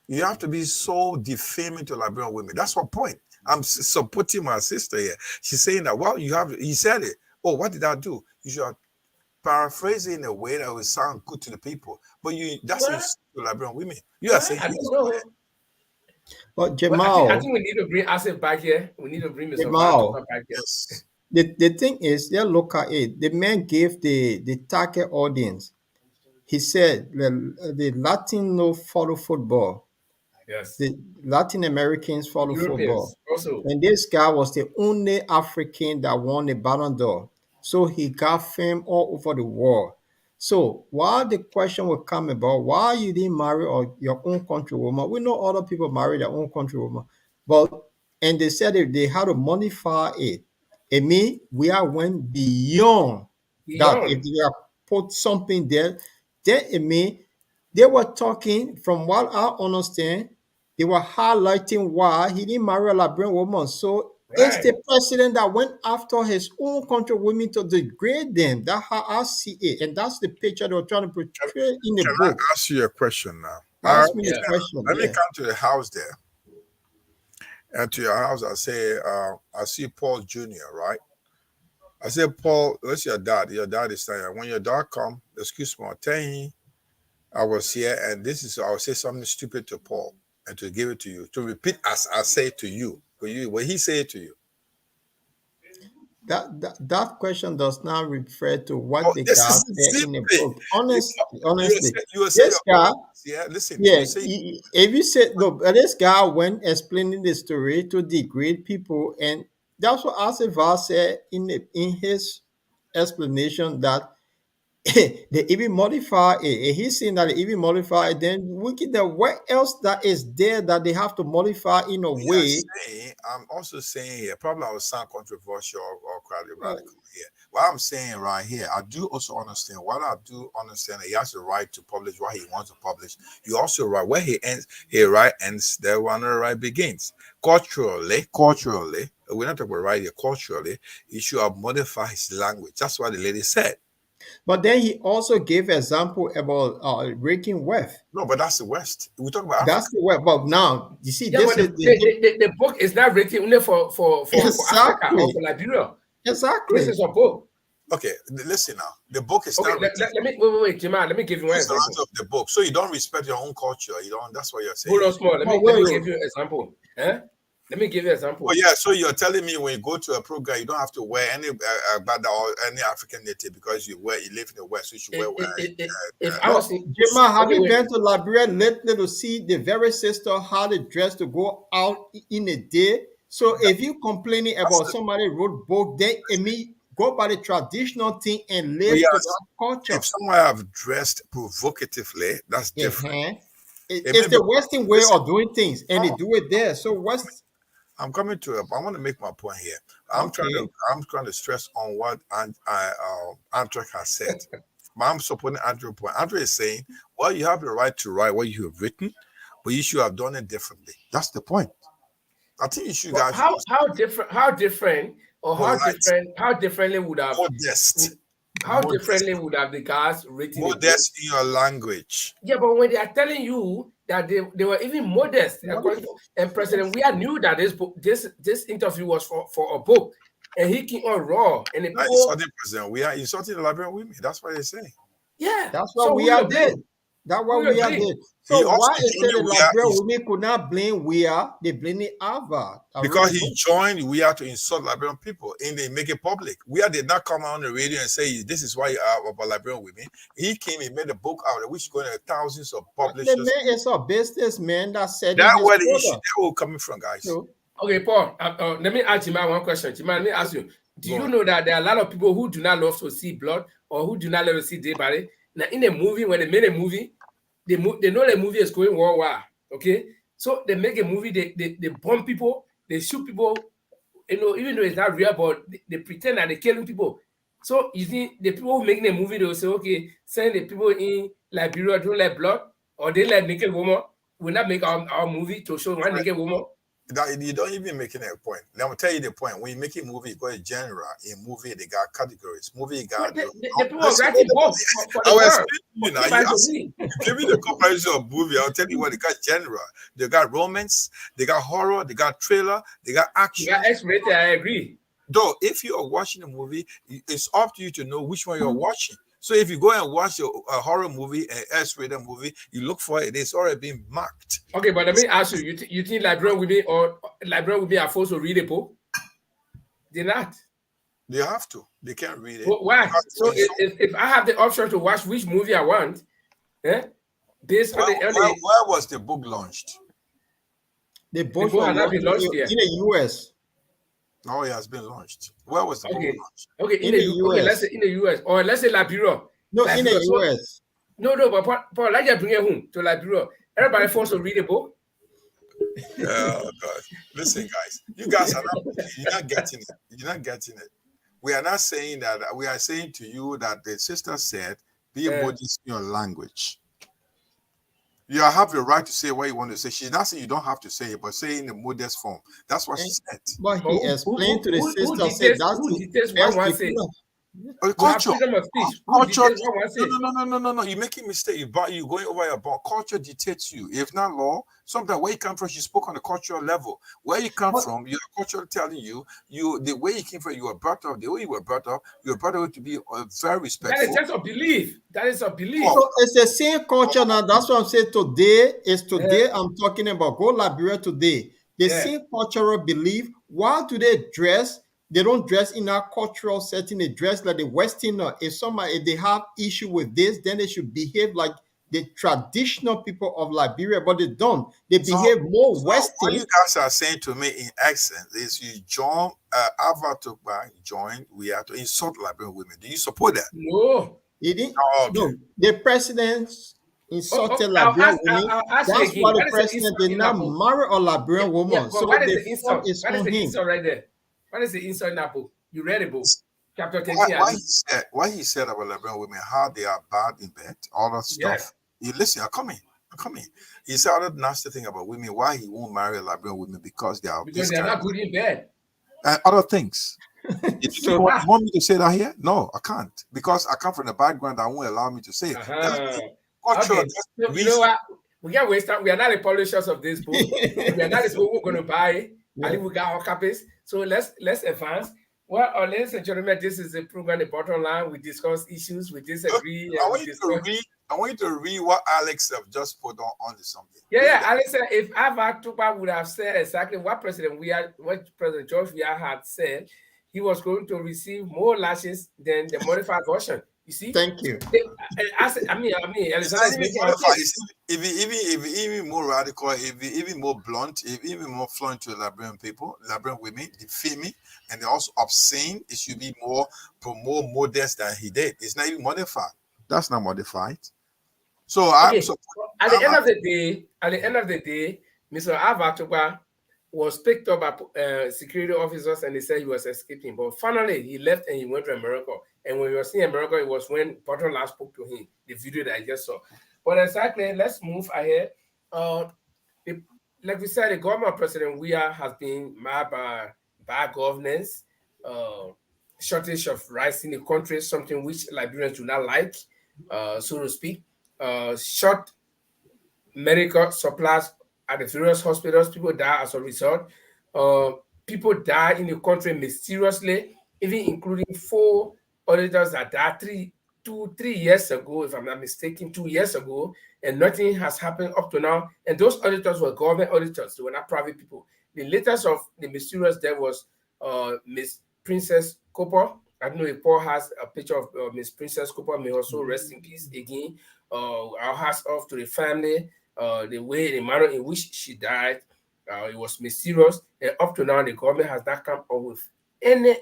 You have to be so defaming to Liberian women. That's what point. I'm supporting my sister here. She's saying that, well, he said it. Oh, what did I do? You should paraphrase it in a way that will sound good to the people. But that's to Liberian women. You are saying, I don't know. But Jamal, I think we need to bring Asif back here. We need to bring Mr. Jamal back here. Yes. The thing is, they look at it. The man gave the target audience. He said the Latino follow football. Yes. The Latin Americans follow Europeans football. also. And this guy was the only African that won the Ballon d'Or. So he got fame all over the world. So while the question will come about why you didn't marry your own countrywoman, we know other people marry their own countrywoman. And they said they had to modify it. It means we are went beyond that. If they have put something there, then it means they were talking, from what I understand, they were highlighting why he didn't marry a Liberian woman. So it's the president that went after his own country women to degrade them. That's how I see it. And that's the picture they were trying to portray in the book. I ask you a question now? Ask me a question. Let me come to the house there. And to your house, I say, I see Paul Jr., right? I said, Paul, that's your dad. Your dad is saying, when your dad come, excuse me, tell him I was here, and I will say something stupid to Paul and to give it to you, to repeat as I say to you. When he say it to you. That question does not refer to what the guy said in the book. Honestly, this guy, if you said, look, this guy went explaining the story to degrade people, and that's what Asif said in his explanation, that they even modify it. And he's saying that they even modify it. Then we get the what else that is there that they have to modify in a way. I'm also saying here, probably I will sound controversial or quite radical here. What I'm saying right here, I do also understand. What I do understand, he has the right to publish what he wants to publish. You also write where he ends. He right ends there, one the right begins. Culturally, we're not talking about right here. Culturally, he should have modified his language. That's what the lady said. But then he also gave example about raking wealth. No, but that's the West. We talk about that's Africa. The West. But now you see, this is the book is not written only for Africa or for Liberia. Exactly. This is a book. Okay, listen now. The book is not written. Wait, Jamal. Let me give you one example of the book. So you don't respect your own culture. You don't. That's what you're saying. Hold on, small. Let me give you an example. Let me give you an example. Oh yeah, so you're telling me when you go to a program, you don't have to wear any Bada or any African native because you live in the West, so you should wear. Jamal, have you been to Liberia lately to see the very sister how they dress to go out in a day? So if you complaining about somebody wrote book, then go by the traditional thing and live to that culture. If someone have dressed provocatively, that's different. It's the Western way of doing things, and they do it there. So what's I'm coming to it. I want to make my point here. I'm trying to stress on what Andre has said. I'm supporting Andrew's point. Andre is saying, well, you have the right to write what you have written, but you should have done it differently. That's the point. I think you should guys. How differently would have modest? How differently would have the guys written modest in your language? Yeah, but when they are telling you that they were even modest, and President Weah knew that this interview was for a book, and he came on raw. And the insulting President Weah, insulting the Liberian women. That's what they're saying. Yeah, that's what Weah did. That's what Weah did. So why is it the Liberian women could not blame Weah? They blame Harvard. Because he joined Weah to insult Liberian people, and they make it public. Weah did not come on the radio and say, this is why you are about Liberian women. He came and made a book out of which is going to thousands of publishers. The man is a businessman that said that's where the issue they're all coming from, guys. So, okay, Paul, let me ask Jima one question. Jima, let me ask you. Do you know that there are a lot of people who do not love to see blood or who do not love to see dead body? Now, in a movie, when they made a movie, they know the movie is going worldwide. Okay, so they make a movie, they bomb people, they shoot people, even though it's not real, but they pretend that they're killing people. So you see, the people who make the movie, they'll say, okay, send the people in Liberia don't let blood, or they let naked woman. We'll not make our movie to show one naked woman. You don't even make it a point. Let me tell you the point. When you make a movie, you got a genre. In movie, they got categories. Movie got. The people are writing books for the world. Give me the comparison of movie. I'll tell you what they got genre. They got romance. They got horror. They got thriller. They got action. They got X-rated. I agree. Though, if you are watching a movie, it's up to you to know which one you're watching. So if you go and watch a horror movie, an X-rated movie, you look for it, it's already been marked. Okay, but let me ask you, you think Liberian women are forced to read a book? They're not. They have to. They can't read it. Well, why? So if I have the option to watch which movie I want, based on where was the book launched? The book has not been launched yet. In the U.S. Oh, it has been launched. Where was the book launched? Okay, in the US. Okay, let's say in the US, or let's say Liberia. No, in the US. No, but Paul, like you bring it home to Liberia. Everybody forced to read a book. Oh God! Listen, guys, you guys are not getting it. You're not getting it. We are not saying that. We are saying to you that the sister said, "Be modest in your language." You have the right to say what you want to say. She's not saying you don't have to say it, but say in a modest form. That's what she said. But he explained to the sister, said that's the culture. No. You're making a mistake. You're going over your board. Culture dictates you. If not law, sometimes where you come from, she spoke on the cultural level. Where you come from, your culture telling you the way you came from, you were brought up, the way you were brought up to be very respectful. That is just a belief. That is a belief. So it's the same culture now. That's what I'm saying. Today I'm talking about. Go Liberia today. The same cultural belief. Why do they dress? They don't dress in our cultural setting. They dress like the Westerner. If they have issue with this, then they should behave like the traditional people of Liberia, but they don't. They behave more Western. What you guys are saying to me in accent is you join we have to insult Liberian women. Do you support that? No. He didn't. No. The president insulted Liberian women. That's why the president did not marry a Liberian woman. So what is the insult? What is the insult right there? What is the insult in that book? You read the book. Chapter 10. Why he said about Liberian women, how they are bad in bed, all that stuff. You listen, I'm coming. He said other nasty thing about women, why he won't marry Liberian women because they're not good in bed. And other things. You want me to say that here? No, I can't. Because I come from a background that won't allow me to say it. Okay. So, you know what? We can't waste time. We are not the publishers of this book. We are not the people who are going to buy it. I think we got our copies. So let's advance. Well, ladies and gentlemen, this is the program, The Bottom Line. We discuss issues, we disagree. I want you to read what Alex have just put on to something. Yeah. Alex said if Ava Tupa would have said exactly what President George Weah had said, he was going to receive more lashes than the modified version. You see? Thank you. I mean, Alexander if even more radical, if even more blunt, if even more fluent to Liberian people, Liberian women, defaming, and they're also obscene, it should be more modest than he did. It's not even modified. That's not modified. So at the end of the day, Mr. Ava Tupa was picked up by security officers and they said he was escaping. But finally, he left and he went to America. And when he was in America, it was when Portland last spoke to him, the video that I just saw. But exactly, let's move ahead. Like we said, the government of President Weah has been marred by bad governance, shortage of rice in the country, something which Liberians do not like, so to speak. Short medical supplies at the various hospitals. People die as a result. People die in the country mysteriously, even including 4 auditors that died 3 years ago, if I'm not mistaken, 2 years ago, and nothing has happened up to now. And those auditors were government auditors; they were not private people. The latest of the mysterious death was Miss Princess Cooper. I don't know if Paul has a picture of Miss Princess Cooper. May also rest in peace again. Our hats off to the family. The manner in which she died, it was mysterious, and up to now the government has not come up with any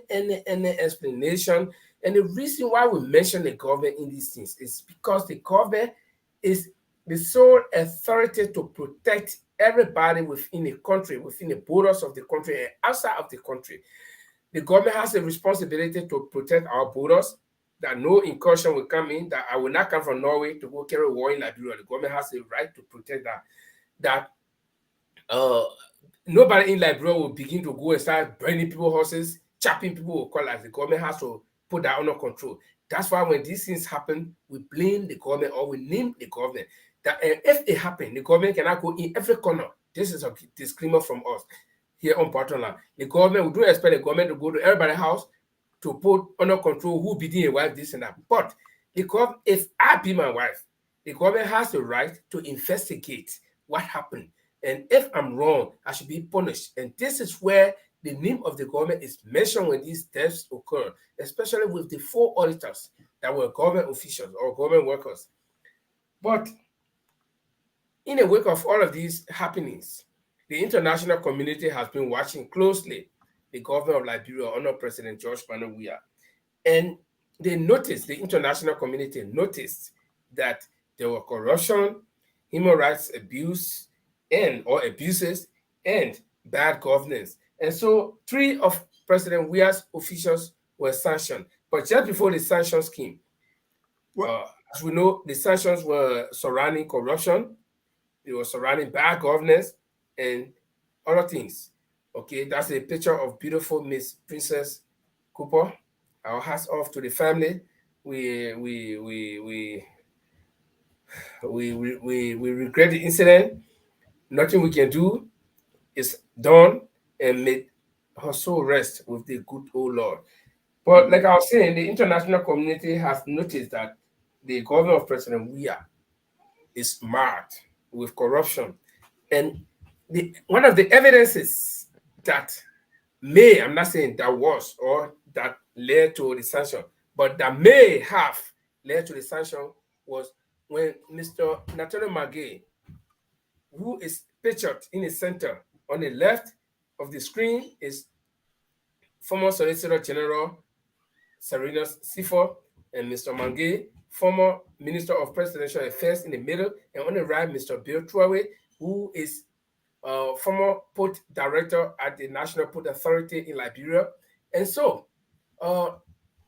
explanation. And the reason why we mention the government in these things is because the government is the sole authority to protect everybody within the country, within the borders of the country and outside of the country. The government has a responsibility to protect our borders, that no incursion will come in, that I will not come from Norway to go carry war in Liberia. The government has the right to protect that. Nobody in Liberia will begin to go and start burning people's houses, chopping people, like the government has to put that under control. That's why when these things happen, we blame the government or we name the government. That if it happens, the government cannot go in every corner. This is a disclaimer from us here on Portland. The government, we don't expect the government to go to everybody's house to put under control who be their wife, this and that. But if I be my wife, the government has the right to investigate what happened. And if I'm wrong, I should be punished. And this is where the name of the government is mentioned when these deaths occur, especially with the 4 auditors that were government officials or government workers. But in the wake of all of these happenings, the international community has been watching closely the government of Liberia under President George Bernard Weah. And the international community noticed that there were corruption, human rights abuse, or abuses, and bad governance. And so 3 of President Weah's officials were sanctioned. But just before the sanctions came, as we know, the sanctions were surrounding corruption, they were surrounding bad governance, and other things. Okay, that's a picture of beautiful Miss Princess Cooper. Our hats off to the family. We regret the incident. Nothing we can do is done, and may her soul rest with the good old Lord. But like I was saying, the international community has noticed that the government of President Weah is marred with corruption. And one of the evidences that I'm not saying that was or that led to the sanction, but that may have led to the sanction was when Mr. Nathaniel Magay, who is pictured in the center on the left of the screen, is former Solicitor General Serenus Sifo, and Mr. Magay, former Minister of Presidential Affairs, in the middle, and on the right, Mr. Bill Traore, who is former port director at the National Port Authority in Liberia. And so,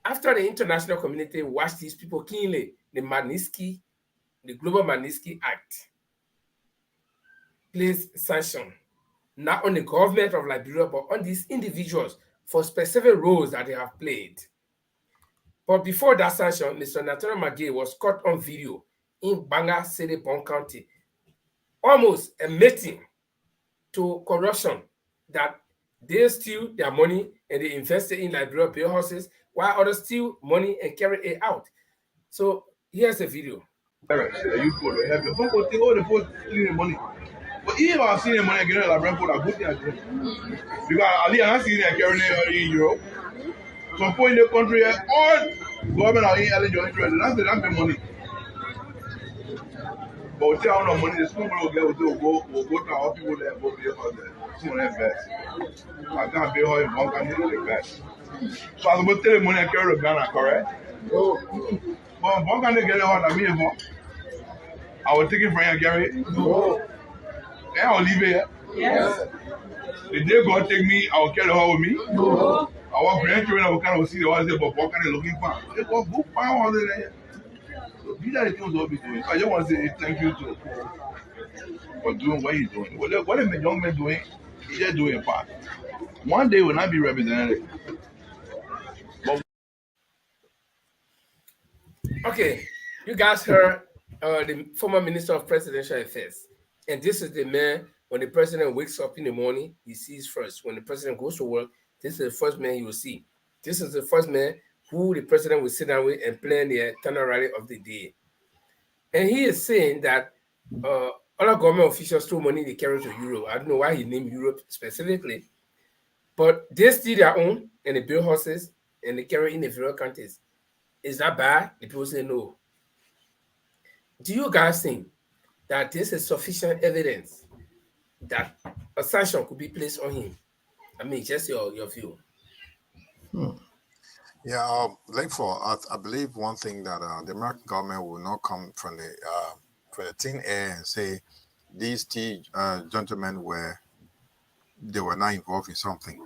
after the international community watched these people keenly, the Global Magnitsky Act placed sanction not on the government of Liberia, but on these individuals for specific roles that they have played. But before that sanction, Mr. Nathaniel Magay was caught on video in Banga City, Bon County, almost admitting to corruption, that they steal their money and they invest it in Liberia bail houses, while others steal money and carry it out. So here's the video. But even if I've seen the money getting like Brentford, I put it because Ali and I see them carrying it in Europe. Some point in the country, all government are in eligible interest, and that's the money. But we tell no money, the school will go to our people there, go pay for them. Someone invest. I can't pay her in one country to invest. So I was going to tell the money and carry the Ghana, correct? But one country get it hard, I mean, I will take it from you and carry it. No. Yeah, I'll leave it. Yes. The day God take me, I will carry her with me. No. Our grandchildren, I will kind of see the ones there, but what kind of looking for? They go book pound on there. So these are the things we'll be doing. I just want to say thank you to for doing what he's doing. What the young man doing, he's just doing a part. One day will not be represented. Okay, you guys heard the former Minister of Presidential Affairs. And this is the man, when the president wakes up in the morning, he sees first. When the president goes to work, this is the first man he will see. This is the first man who the president will sit down with and plan the eternal rally of the day. And he is saying that other government officials throw money they carry to Europe. I don't know why he named Europe specifically, but they steal their own and they build horses and they carry in the various countries. Is that bad? The people say no. Do you guys think that this is sufficient evidence that a sanction could be placed on him? I mean, just your view. Yeah, I believe one thing that the American government will not come from the thin air and say these two gentlemen were not involved in something.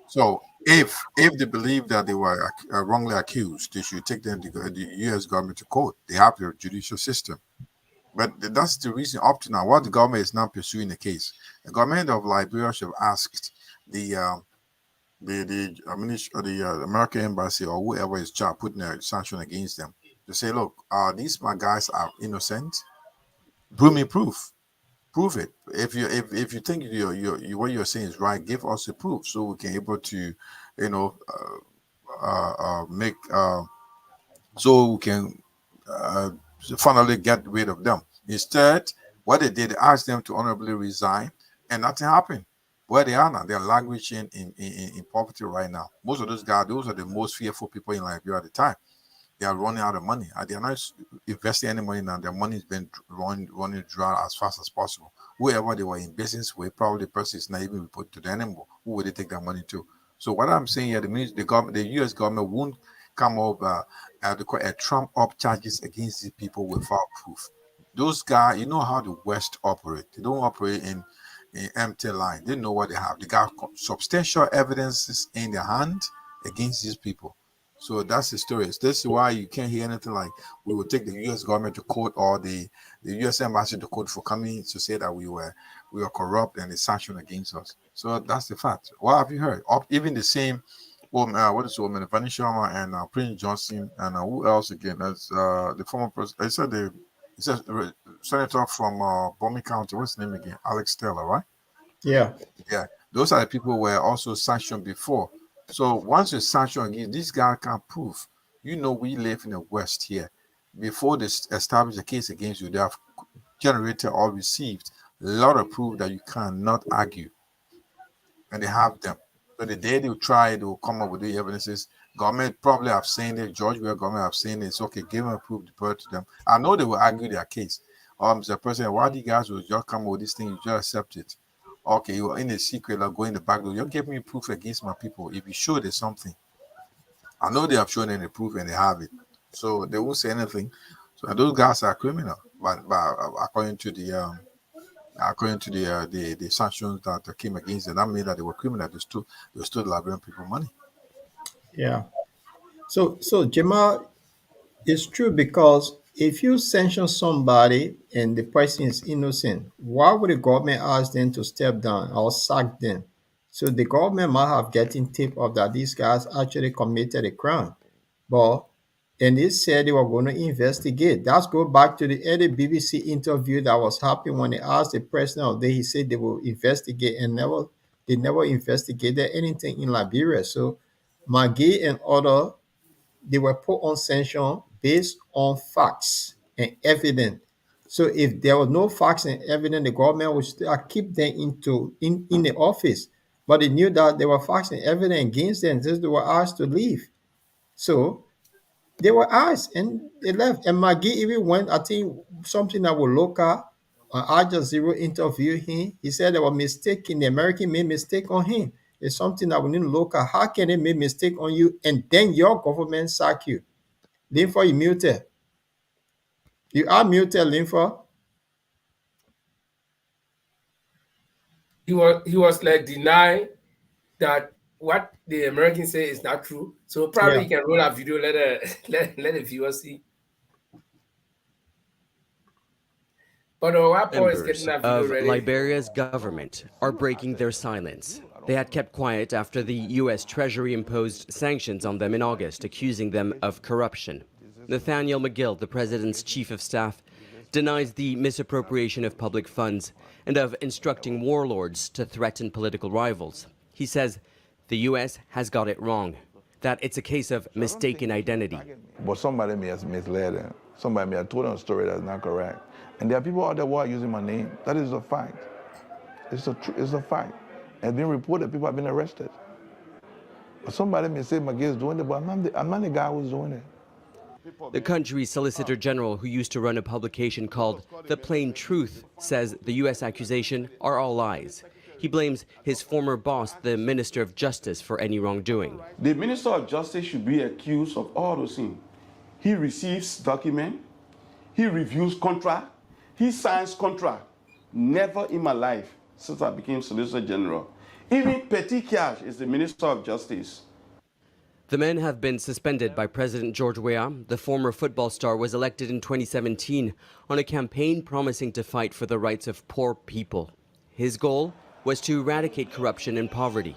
So if they believe that they were wrongly accused, they should take them to the U.S. government to court. They have their judicial system. But that's the reason up to now, what the government is now pursuing the case. The government of Liberia should have asked the American embassy or whoever is putting a sanction against them to say, look, these my guys are innocent. Bring me proof. Prove it. If you think what you're saying is right, give us a proof so we can able to, make so we can finally get rid of them. Instead, what they did, they asked them to honorably resign, and nothing happened. Where they are now, they're languishing in poverty right now. Most of those guys, those are the most fearful people in Liberia at the time. They are running out of money. They are not investing any money now. Their money has been running dry as fast as possible. Whoever they were in business with, probably the person is not even reported to them anymore. Who would they take their money to? So what I'm saying here, the U.S. government won't come up trump up charges against these people without proof. Those guys, you know how the West operate. They don't operate in empty line. They know what they have. They got substantial evidences in their hand against these people. So that's the story. This is why you can't hear anything like we will take the U.S. government to court or the U.S. embassy to court for coming to say that we were corrupt and they sanctioned against us. So that's the fact. What have you heard? Even the same woman, Vanessa Sharma and Prince Johnson and who else again? That's the former president. He said senator from Bomi County. What's his name again? Alex Taylor, right? Yeah. Yeah. Those are the people who were also sanctioned before. So once you sanction again, this guy can prove. We live in the West here. Before they establish a case against you, they have generated or received a lot of proof that you cannot argue. And they have them. So the day they will come up with the evidences. Government probably have seen it. Georgia government have seen it. It's okay, give them a proof, deploy to them. I know they will argue their case. The president, why do you guys will just come up with this thing? You just accept it. Okay, you are in a secret, like go in the back door. You give me proof against my people. If you show there's something, I know they have shown any proof and they have it, so they won't say anything. So those guys are criminal, but according to the sanctions that came against them, that means that they were criminal. They stole Liberian people money. Yeah. So Jamal, it's true because if you sanction somebody and the person is innocent, why would the government ask them to step down or sack them? So the government might have gotten tip of that these guys actually committed a crime. And they said they were going to investigate. That's go back to the early BBC interview that was happening when they asked the president of the day, he said they will investigate and they never investigated anything in Liberia. So Maggie and other, they were put on sanction based on facts and evidence. So if there was no facts and evidence, the government would still keep them in the office. But they knew that there were facts and evidence against them, just they were asked to leave. So they were asked and they left. And Maggie even went, I think, something that was local. Al Jazeera interviewed him. He said there was mistaken. The American made mistake on him. It's something that we need to look at. How can they make mistake on you and then your government sack you? Linford, you muted. You are muted, Linford. he was like denying that what the Americans say is not true. So probably you can roll a video, let the viewers see. But Members of Liberia's government are breaking their silence. They had kept quiet after the U.S. Treasury imposed sanctions on them in August, accusing them of corruption. Nathaniel McGill, the president's chief of staff, denies the misappropriation of public funds and of instructing warlords to threaten political rivals. He says the U.S. has got it wrong, that it's a case of mistaken identity. But somebody may have misled them. Somebody may have told them a story that's not correct. And there are people out there who are using my name. That is a fact. It's a fact. And it's been reported, people have been arrested. But somebody may say McGill is doing it, but I'm not the guy who's doing it. The country's Solicitor General, who used to run a publication called The Plain Truth, says the U.S. accusation are all lies. He blames his former boss, the Minister of Justice, for any wrongdoing. The Minister of Justice should be accused of all those things. He receives documents, he reviews contract, he signs contract. Never in my life, since I became Solicitor General. Even Petit Cash is the Minister of Justice. The men have been suspended by President George Weah. The former football star was elected in 2017 on a campaign promising to fight for the rights of poor people. His goal was to eradicate corruption and poverty.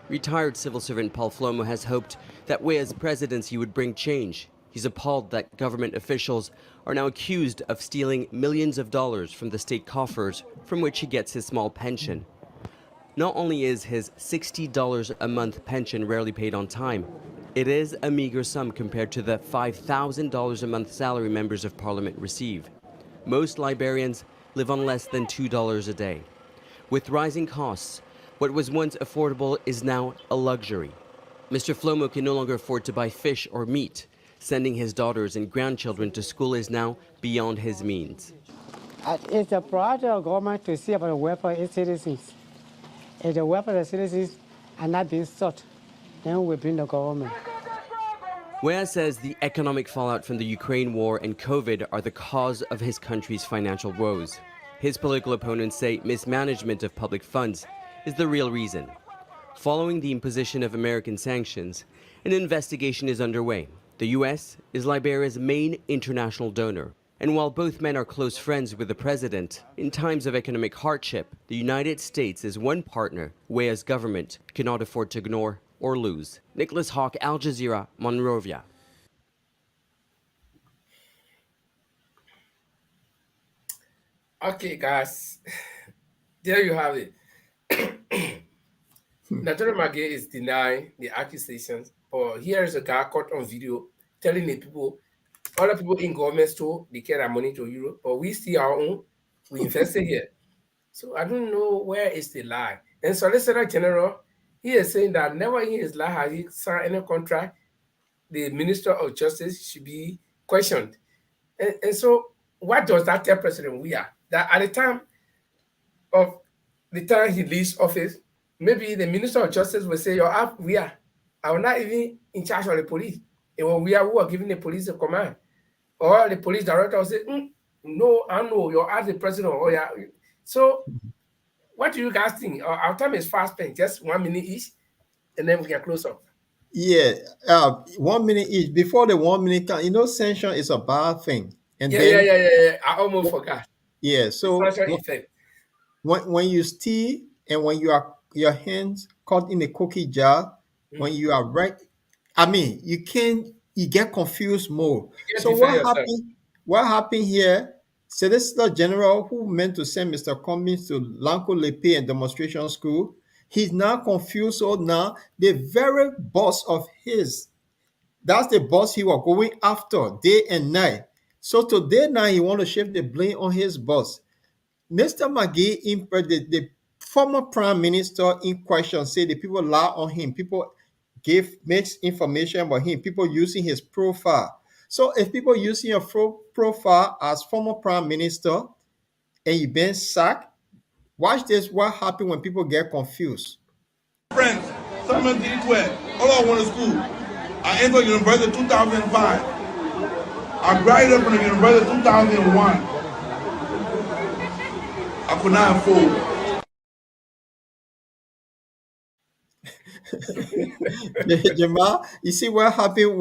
Retired civil servant Paul Flomo has hoped that Weah's presidency would bring change. He's appalled that government officials are now accused of stealing millions of dollars from the state coffers from which he gets his small pension. Not only is his $60 a month pension rarely paid on time, it is a meager sum compared to the $5,000 a month salary members of parliament receive. Most Liberians live on less than $2 a day. With rising costs, what was once affordable is now a luxury. Mr. Flomo can no longer afford to buy fish or meat. Sending his daughters and grandchildren to school is now beyond his means. It's a priority of government to see about the welfare of its citizens. If the welfare of the citizens are not being sought, then we bring the government. Weah says the economic fallout from the Ukraine war and COVID are the cause of his country's financial woes. His political opponents say mismanagement of public funds is the real reason. Following the imposition of American sanctions, an investigation is underway. The U.S. is Liberia's main international donor. And while both men are close friends with the president, in times of economic hardship, the United States is one partner Weah's government cannot afford to ignore or lose. Nicholas Hawk, Al Jazeera, Monrovia. Okay, guys, there you have it. Nathaniel McGill is denying the accusations, but here is a guy caught on video telling the people, other people in government store, they carry money to Europe, but we see our own, we invested here. So I don't know where is the lie. And Solicitor General, he is saying that never in his life has he signed any contract. The Minister of Justice should be questioned. And so what does that tell President Weah? That at the time of the time he leaves office, maybe the Minister of Justice will say, Weah, I will not even in charge of the police. It was Weah who are giving the police a command. Or the police director will say, no, I know, you're as the president. Oh, yeah. So what do you guys think? Our time is fast spent, just 1 minute each, and then we can close up. Yeah, 1 minute each. Before the 1 minute, sanction is a bad thing. And yeah. I almost forgot. Yeah, so when you steal and when you are your hands caught in a cookie jar, when you are right, I mean, you get confused more. So what happened here? Solicitor General, who meant to send Mr. Cummings to Lanco Lepe and demonstration school, he's now confused. So now the very boss of his, that's the boss he was going after day and night. So today now he want to shift the blame on his boss. Mr. McGill, the former prime minister in question, said the people lie on him. People makes information about him. People using his profile. So if people using your profile as former prime minister and you been sacked, watch this. What happened when people get confused? Friends, Samuel D12. All I went to school. I entered university in 2005. I graduated from the university in 2001. I could not afford. Jamal, you see what happened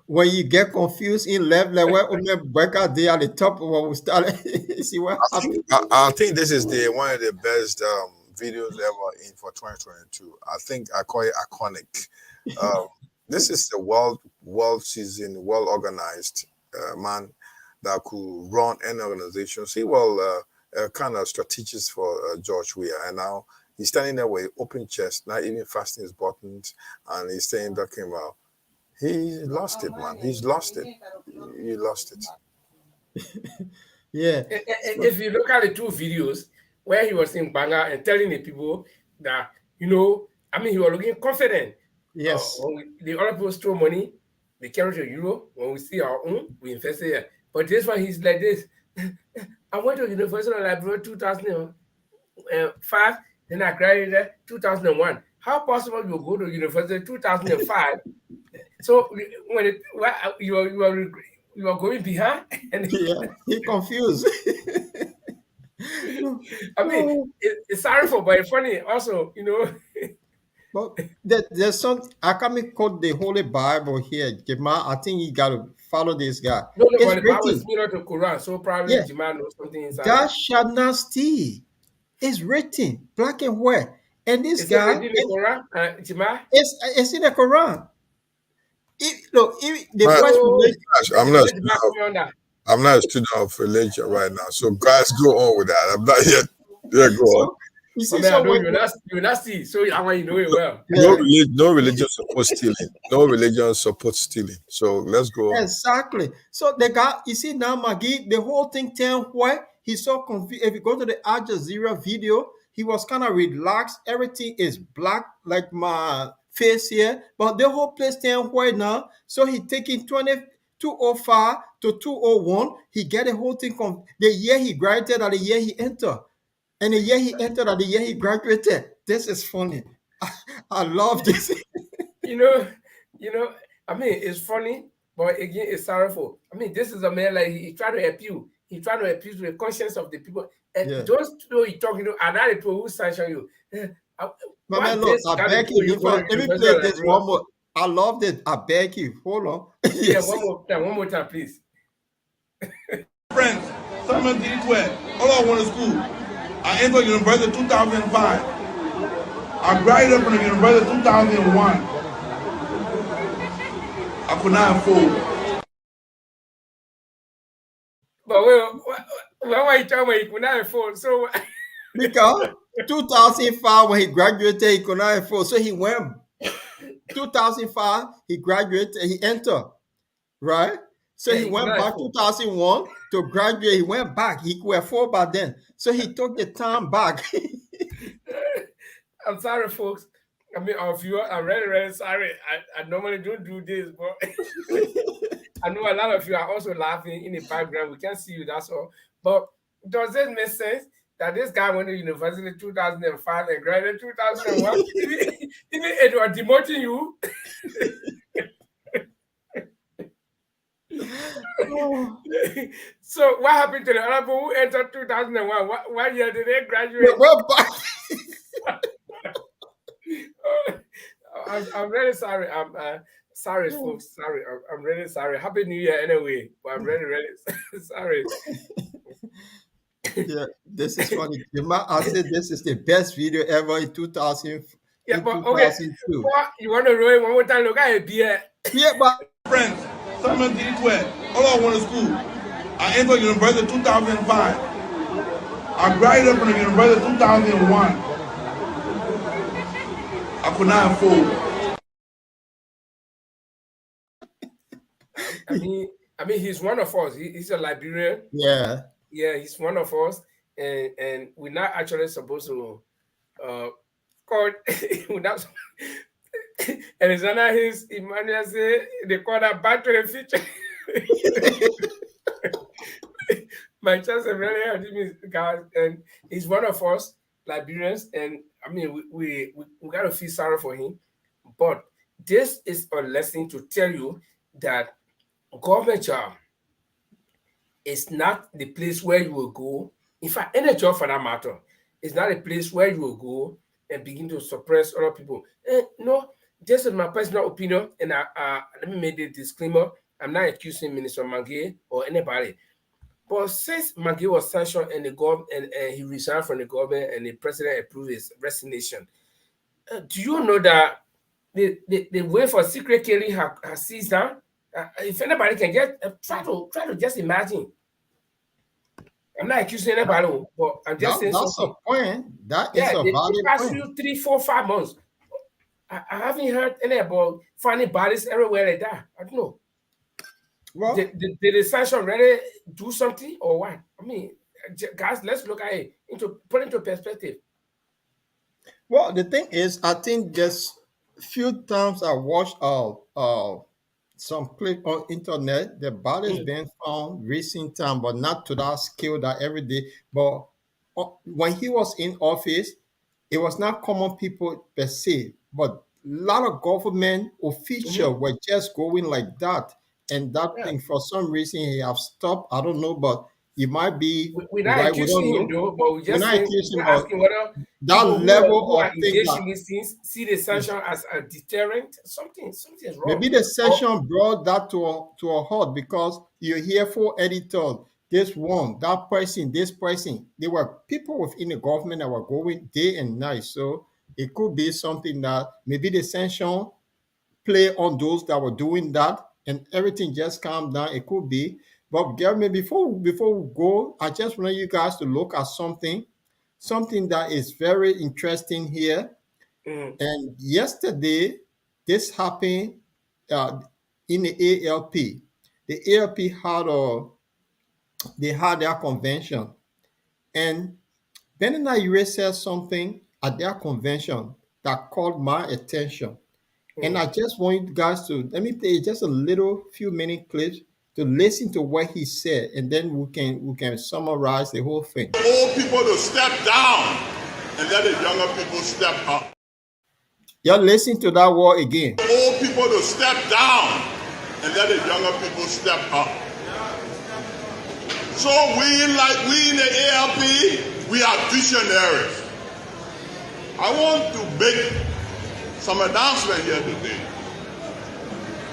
when you get confused in left, like where Omer Breaker there at the top when we started. You see what happened? I think this is one of the best videos ever in for 2022. I think I call it iconic. This is the world season, well organized man that could run any organization. See, kind of strategist for George Weah, and now he's standing there with open chest, not even fastening his buttons, and he's saying, talking about, he lost it, man. He's lost it. He lost it. Yeah. If you look at the two videos where he was in Banga and telling the people that, he was looking confident. Yes. When the other people throw money, they carry to Euro. When we see our own, we invest here. But this one, he's like this. I went to University of Liberia 2005, then I graduated 2001. How possible you go to university 2005? So when you are going behind, and he confused. It's sorry for, but it's funny also, But there's some. I can't quote the Holy Bible here, Jamal. I think you got to follow this guy. No, but the Bible is similar to Quran, so probably Jamal knows something inside. God shall not steal. It's written black and white. And this guy, in the Quran, Jamal? It's in the Quran. I'm not a student of religion right now, so guys, go on with that. I'm not yet. Yeah, go on. You see, you're not see, so I want you know it well. No religion supports stealing. No religion supports stealing. So let's go on. Exactly. So the guy, you see now, Maggie, the whole thing turned white. He's so confused. If you go to the Al Jazeera video, he was kind of relaxed. Everything is black, like my face here, but the whole place turned white now. So he taking 205 to 201. He get the whole thing from the year he graduated and the year he entered. And the year he entered and the year he graduated. This is funny. I love this. It's funny, but again, it's sorrowful. This is a man like he tried to help you. He tried to appeal to the conscience of the people. And those people you're talking to are not the people who sanction you. Man, look, I beg you. Let me play this one more. I love it. I beg you. Hold on. Yes. One more time, please. Friends, Simon D. Sweat. All I went to school. I entered university in 2005. I graduated from the university in 2001. I could not afford. But why are you talking about you could not afford? So because 2005 when he graduated, he could not afford. So he went 2005, he graduated, he entered, right? So he went back 2001 to graduate. He went back. He could afford by then. So he took the time back. I'm sorry, folks. Our viewers, I'm really, really sorry. I normally don't do this, but I know a lot of you are also laughing in the background. We can't see you, that's all. But does it make sense that this guy went to university in 2005 and graduated in 2001? Even Edward demoting you? So what happened to the other people who entered 2001? What year did they graduate? I'm really sorry. I'm sorry, folks. Sorry. I'm really sorry. Happy New Year anyway. But I'm really, really sorry. Yeah, this is funny. I said this is the best video ever in 2000. Yeah, but okay. You want to roll it one more time? Look at it, beer. Yeah, but friends, Simon D. Sweat. All I went to school. I entered university in 2005. I graduated from the university in 2001. I could not afford. He's one of us. He's a Liberian. Yeah. Yeah, he's one of us, and we're not actually supposed to call. We're not. And it's not his Emmanuel say they call that back to the future. My chance is really hurting, guys, and he's one of us Liberians, and we got to feel sorry for him. But this is a lesson to tell you that government job is not the place where you will go. In fact, any job for that matter, is not a place where you will go and begin to suppress other people. No, just in my personal opinion, and let me make the disclaimer, I'm not accusing Minister Mangue or anybody. But since Mangue was sanctioned and the government and he resigned from the government and the president approved his resignation, do you know that the way for secret killing has ceased down? If anybody can get try to just imagine. I'm not accusing anybody, but I'm just saying that's something. a point. That is a valid the past point. few 3, 4, 5 months, I haven't heard any about finding bodies everywhere like that. I don't know. Well, did the sanction really do something or what? I mean, guys, let's look at it put into perspective. Well, the thing is, I think just few times I watched some clip on internet. The bodies being found recent time, but not to that scale that every day. But when he was in office, it was not common people per se, but a lot of government officials were just going like that. And that thing, for some reason, he have stopped. I don't know, but it might be we're not right. We accusing don't him, know. though, but we just asking whether that level who of are thing engaged in these things see the sanction as a deterrent. Something is wrong. Maybe the session brought that to a halt because you hear for editors, this one, that person, this person. There were people within the government that were going day and night. So it could be something that maybe the sanction play on those that were doing that and everything just calmed down. It could be. But Jeremy, before we go, I just want you guys to look at something that is very interesting here. And yesterday, this happened in the ALP. The ALP had their convention, and Benina Ure said something at their convention that caught my attention. And I just want you guys to let me play just a few minute clips to listen to what he said, and then we can summarize the whole thing. Old people to step down and let the younger people step up. You're listening to that word again. Old people to step down and let the younger people step up. So we in the ALP, we are visionaries. I want to make some announcement here today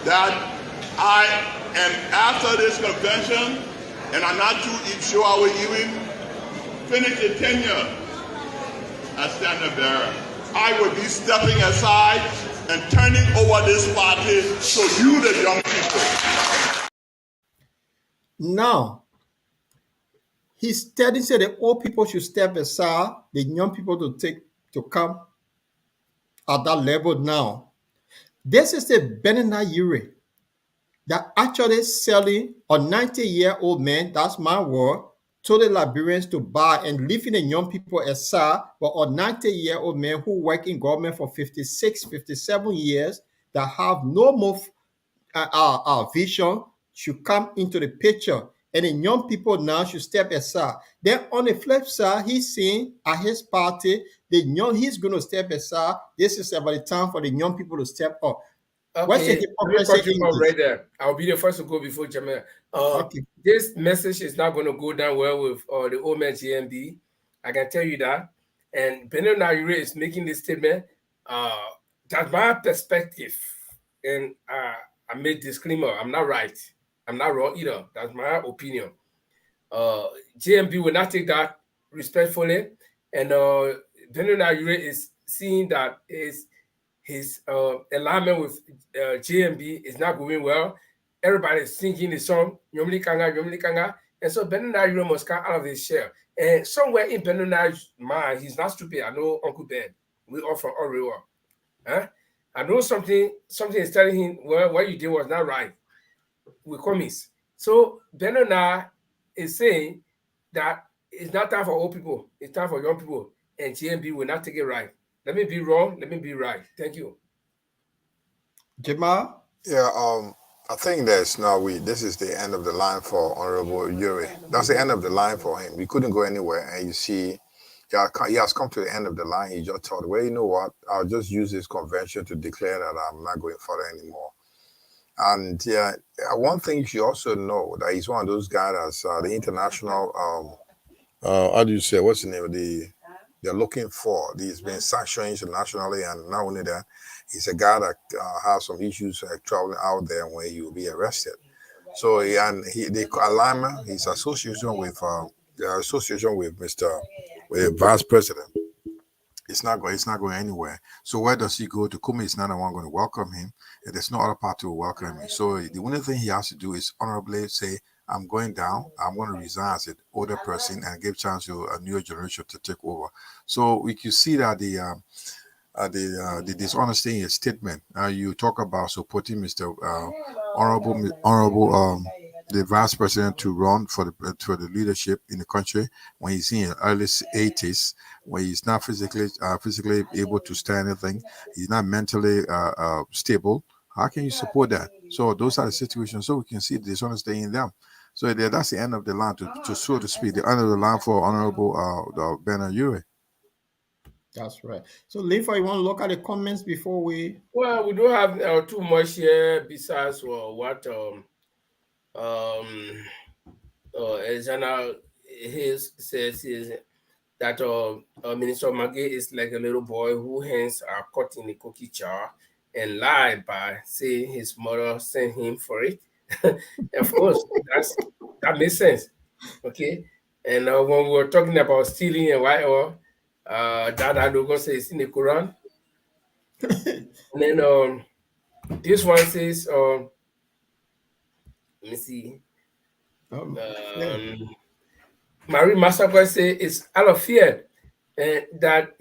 that I am after this convention, and I'm not too sure I will even finish the tenure as standard bearer. I will be stepping aside and turning over this party to you, the young people. Now, he's telling say the old people should step aside, the young people to come at that level now. This is the Benina Ure that actually selling a 90-year-old man, that's my word, to the Liberians to buy and leaving the young people aside, but a 90-year-old man who work in government for 56, 57 years that have no more vision should come into the picture. And the young people now should step aside. Then on the flip side, he's saying at his party, he's going to step aside. This is about the time for the young people to step up. Okay, right there. I'll be the first to go before Jamal. This message is not going to go down well with the old man GMB. I can tell you that. And Benina Ure is making this statement. That's my perspective. And I made disclaimer. I'm not right. I'm not wrong either. That's my opinion. GMB will not take that respectfully. And Benina Ure is seeing that his alignment with GMB is not going well. Everybody is singing the song, Yomli Kanga. And so Benina Ure must come out of his shell. And somewhere in Benina's mind, he's not stupid. I know Uncle Ben. We all from Orewa. I know something is telling him, well, what you did was not right. We commies. So Benina is saying that it's not time for old people. It's time for young people. And GMB will not take it right. Let me be wrong. Let me be right. Thank you. Jamal? Yeah, I think this is the end of the line for Honorable Ure. That's the end of the line for him. We couldn't go anywhere. And you see, he has come to the end of the line. He just thought, well, you know what? I'll just use this convention to declare that I'm not going further anymore. And one thing you should also know that he's one of those guys that's the international, how do you say, what's the name of they're looking for. He's been sanctioned internationally, and not only that, he's a guy that has some issues traveling out there where he will be arrested. So the alignment, his association with with Vice President, it's not going anywhere. So where does he go to? Kumi is not the one going to welcome him, and there's no other party to welcome him. So the only thing he has to do is honorably say, I'm going down. I'm going to resign as an older person and give chance to a newer generation to take over. So we can see that the dishonesty in his statement. You talk about supporting Mr. Honorable the Vice President to run for the leadership in the country when he's in the early 80s, when he's not physically able to stand anything, he's not mentally stable. How can you support that? So those are the situations. So we can see the dishonesty in them. So that's the end of the line, to so to speak, the end of the line for Honorable Bernard Ure. That's right. So, Lefa, you want to look at the comments before we? Well, we don't have too much here besides what Alexander Hayes says is that Minister Magee is like a little boy who hands are caught in a cookie jar and lied by saying his mother sent him for it. Of course, that makes sense. Okay. And when we were talking about stealing and why that I don't say it's in the Quran. And then this one says, let me see. Marie Massacre say it's out of fear, and that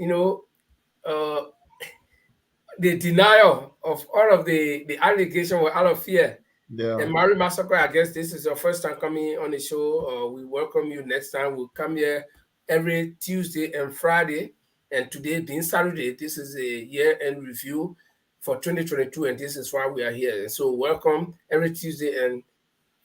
the denial of all of the allegation were out of fear. Yeah. And Marie Massacre, I guess this is your first time coming on the show. We welcome you next time. We'll come here every Tuesday and Friday. And today being Saturday, this is a year-end review for 2022, and this is why we are here. And so welcome every Tuesday and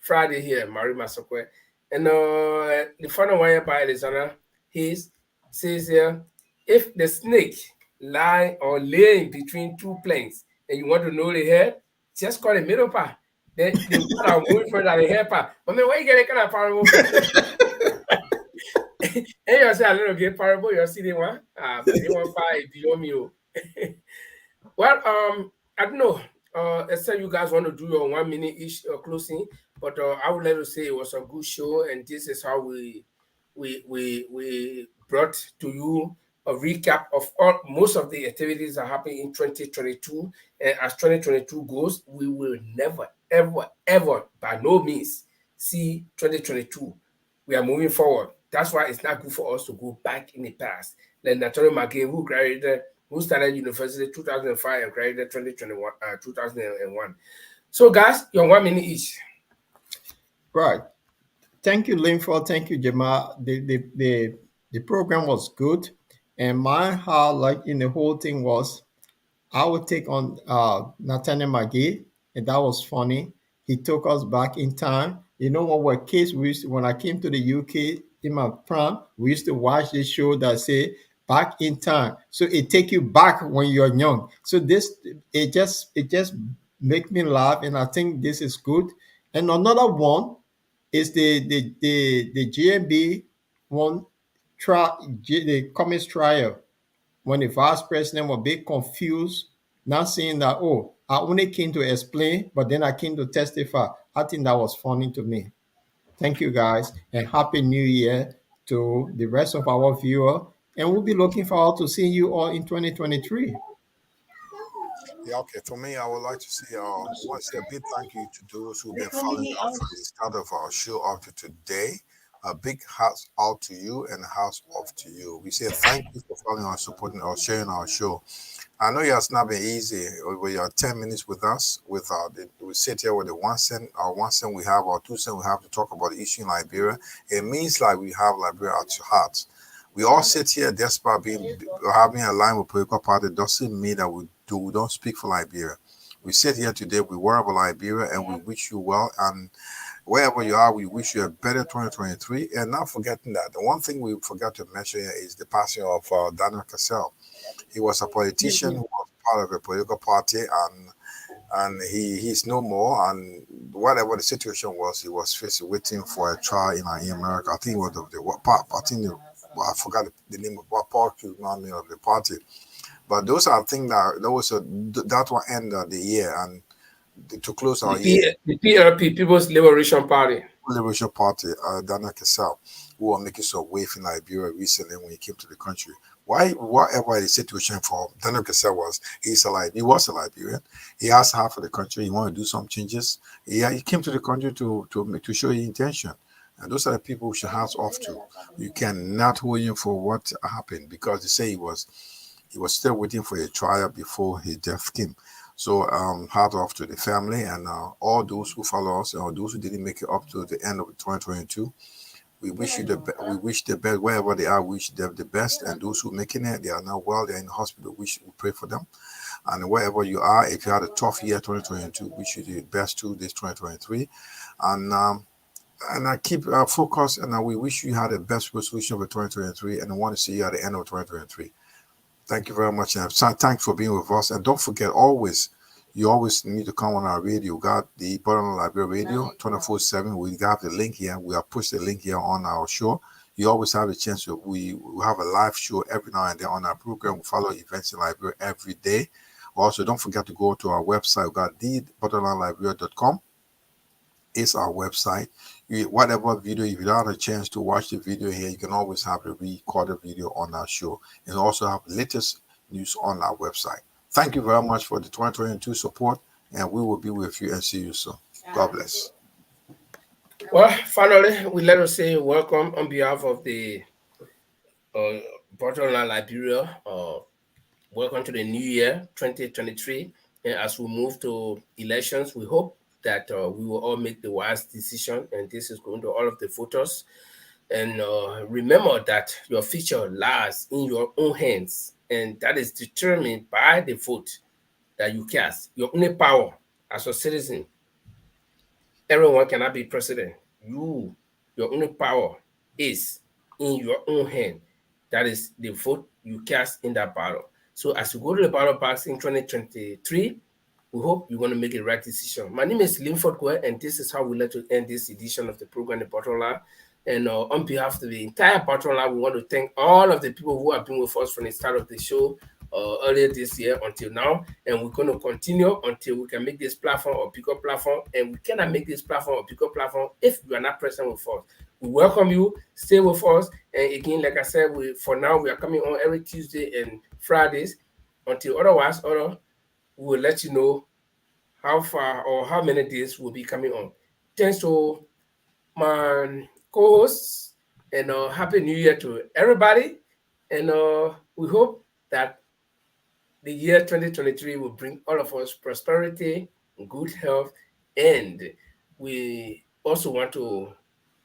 Friday here, Marie Massacre. And the final one here by Alexander Hayes says here, if the snake lie or laying between two planks and you want to know the head, just call it middle part. Then the one I'm going for that the hair part. But man, where you get that kind of parable? And you say a little bit parable, you see the one? But they want five beyond me. Well, I don't know. Except you guys want to do your 1 minute each closing, but I would like to say it was a good show, and this is how we brought to you a recap of most of the activities that happened in 2022. And as 2022 goes, we will never, ever, by no means, see 2022. We are moving forward. That's why it's not good for us to go back in the past. Like Nathalie Magee, who started university 2005 and graduated 2001. So, guys, your 1 minute each. Right. Thank you, Linford. Thank you, Jamal. The program was good, and my highlight in the whole thing was I would take on Nathaniel Magee, and that was funny. He took us back in time. You know, when we're kids, when I came to the UK in my prime, we used to watch this show that say back in time. So it take you back when you're young. So it just make me laugh, and I think this is good. And another one is the GMB one the Cummings trial, when the vice president was a bit confused, not saying that, oh, I only came to explain, but then I came to testify. I think that was funny to me. Thank you, guys, and Happy New Year to the rest of our viewers. And we'll be looking forward to seeing you all in 2023. Yeah, okay. For me, I would like to say, once a big thank you to those who've been following us from the start of our show up to today. A big hats out to you and hats off to you. We say thank you for following us, supporting us, sharing our show. I know it's not been easy. We are 10 minutes with us. We sit here with the 1 cent, our 1 cent we have, or 2 cents we have to talk about the issue in Liberia. It means like we have Liberia at your heart. We all sit here despite having a line with political party doesn't mean that we don't speak for Liberia. We sit here today, we worry about Liberia, and we wish you well. And wherever you are, we wish you a better 2023. And not forgetting that, the one thing we forgot to mention here is the passing of Daniel Cassell. He was a politician who was part of a political party, and he's no more. And whatever the situation was, he was waiting for a trial in America. I think it was well, I forgot the name of what party of the party. But those are things that will end the year and to close our year. The PLP, People's Liberation Party. Liberation Party, Dana Cassell, who was making some wave in Liberia recently when he came to the country. Whatever the situation for Dana Cassell was, he was a Liberian. He asked half of the country, he wanted to do some changes. He came to the country to show his intention. And those are the people we should hats off to. You cannot hold him for what happened because they say he was still waiting for a trial before his death came. So hat off to the family and all those who follow us or those who didn't make it up to the end of 2022. We wish you we wish the best wherever they are. We wish them the best, and those who are making it, they are now well. They're in the hospital. We pray for them, and wherever you are, if you had a tough year 2022, wish you the best too this 2023, and I keep focus, and we wish you had the best resolution for 2023, and I want to see you at the end of 2023. Thank you very much, and thanks for being with us. And don't forget, you always need to come on our radio. We got the Bottom Library Radio 24/7. We got the link here. We have pushed the link here on our show. You always have a chance to. We have a live show every now and then on our program. We follow events in Liberia every day. Also, don't forget to go to our website. We got thebottomlinelibrary.com. It's our website. Whatever video, if you don't have a chance to watch the video here, you can always have a recorded video on our show, and also have latest news on our website. Thank you very much for the 2022 support, and we will be with you and see you soon. God bless. Well, finally, we let us say welcome on behalf of the Bottomline Liberia. Welcome to the new year, 2023. And as we move to elections, we hope that we will all make the wise decision, and this is going to all of the voters. And remember that your future lies in your own hands, and that is determined by the vote that you cast. Your only power as a citizen. Everyone cannot be president. Your only power is in your own hand. That is the vote you cast in that battle. So as you go to the ballot box in 2023, we hope you're going to make a right decision. My name is Linford Kwe, and this is how we like to end this edition of the program, The Bottom Line. And on behalf of the entire Bottom Line, we want to thank all of the people who have been with us from the start of the show earlier this year until now. And we're going to continue until we can make this platform or pick up platform. And we cannot make this platform or pick up platform if you are not present with us. We welcome you. Stay with us. And again, like I said, for now, we are coming on every Tuesday and Fridays. Until otherwise, we will let you know how far or how many days we'll be coming on. Thanks to my co-hosts, and Happy New Year to everybody. And we hope that the year 2023 will bring all of us prosperity, good health, and we also want to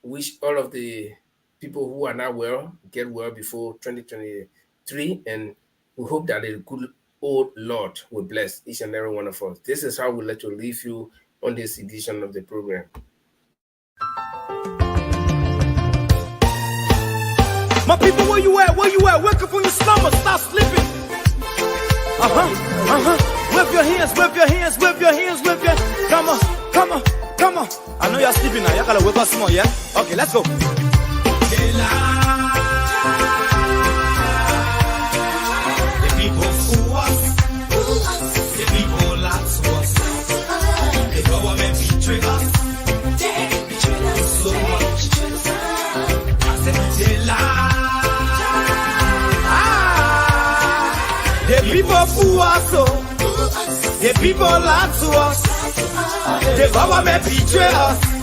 wish all of the people who are not well get well before 2023, and we hope that the good old Lord will bless each and every one of us. This is how we let you leave you on this edition of the program. My people, where you at? Where you at? Wake up from your slumber, stop sleeping. Whip your hands, whip your hands, whip your hands, whip your. Come on, come on, come on. I know you're sleeping now. Y'all gotta whip us more, yeah? Okay, let's go. The people fool us. The people lie to us. The government betray us. So much. I said they lie. The people fool us, the people lie to us. The government betray us.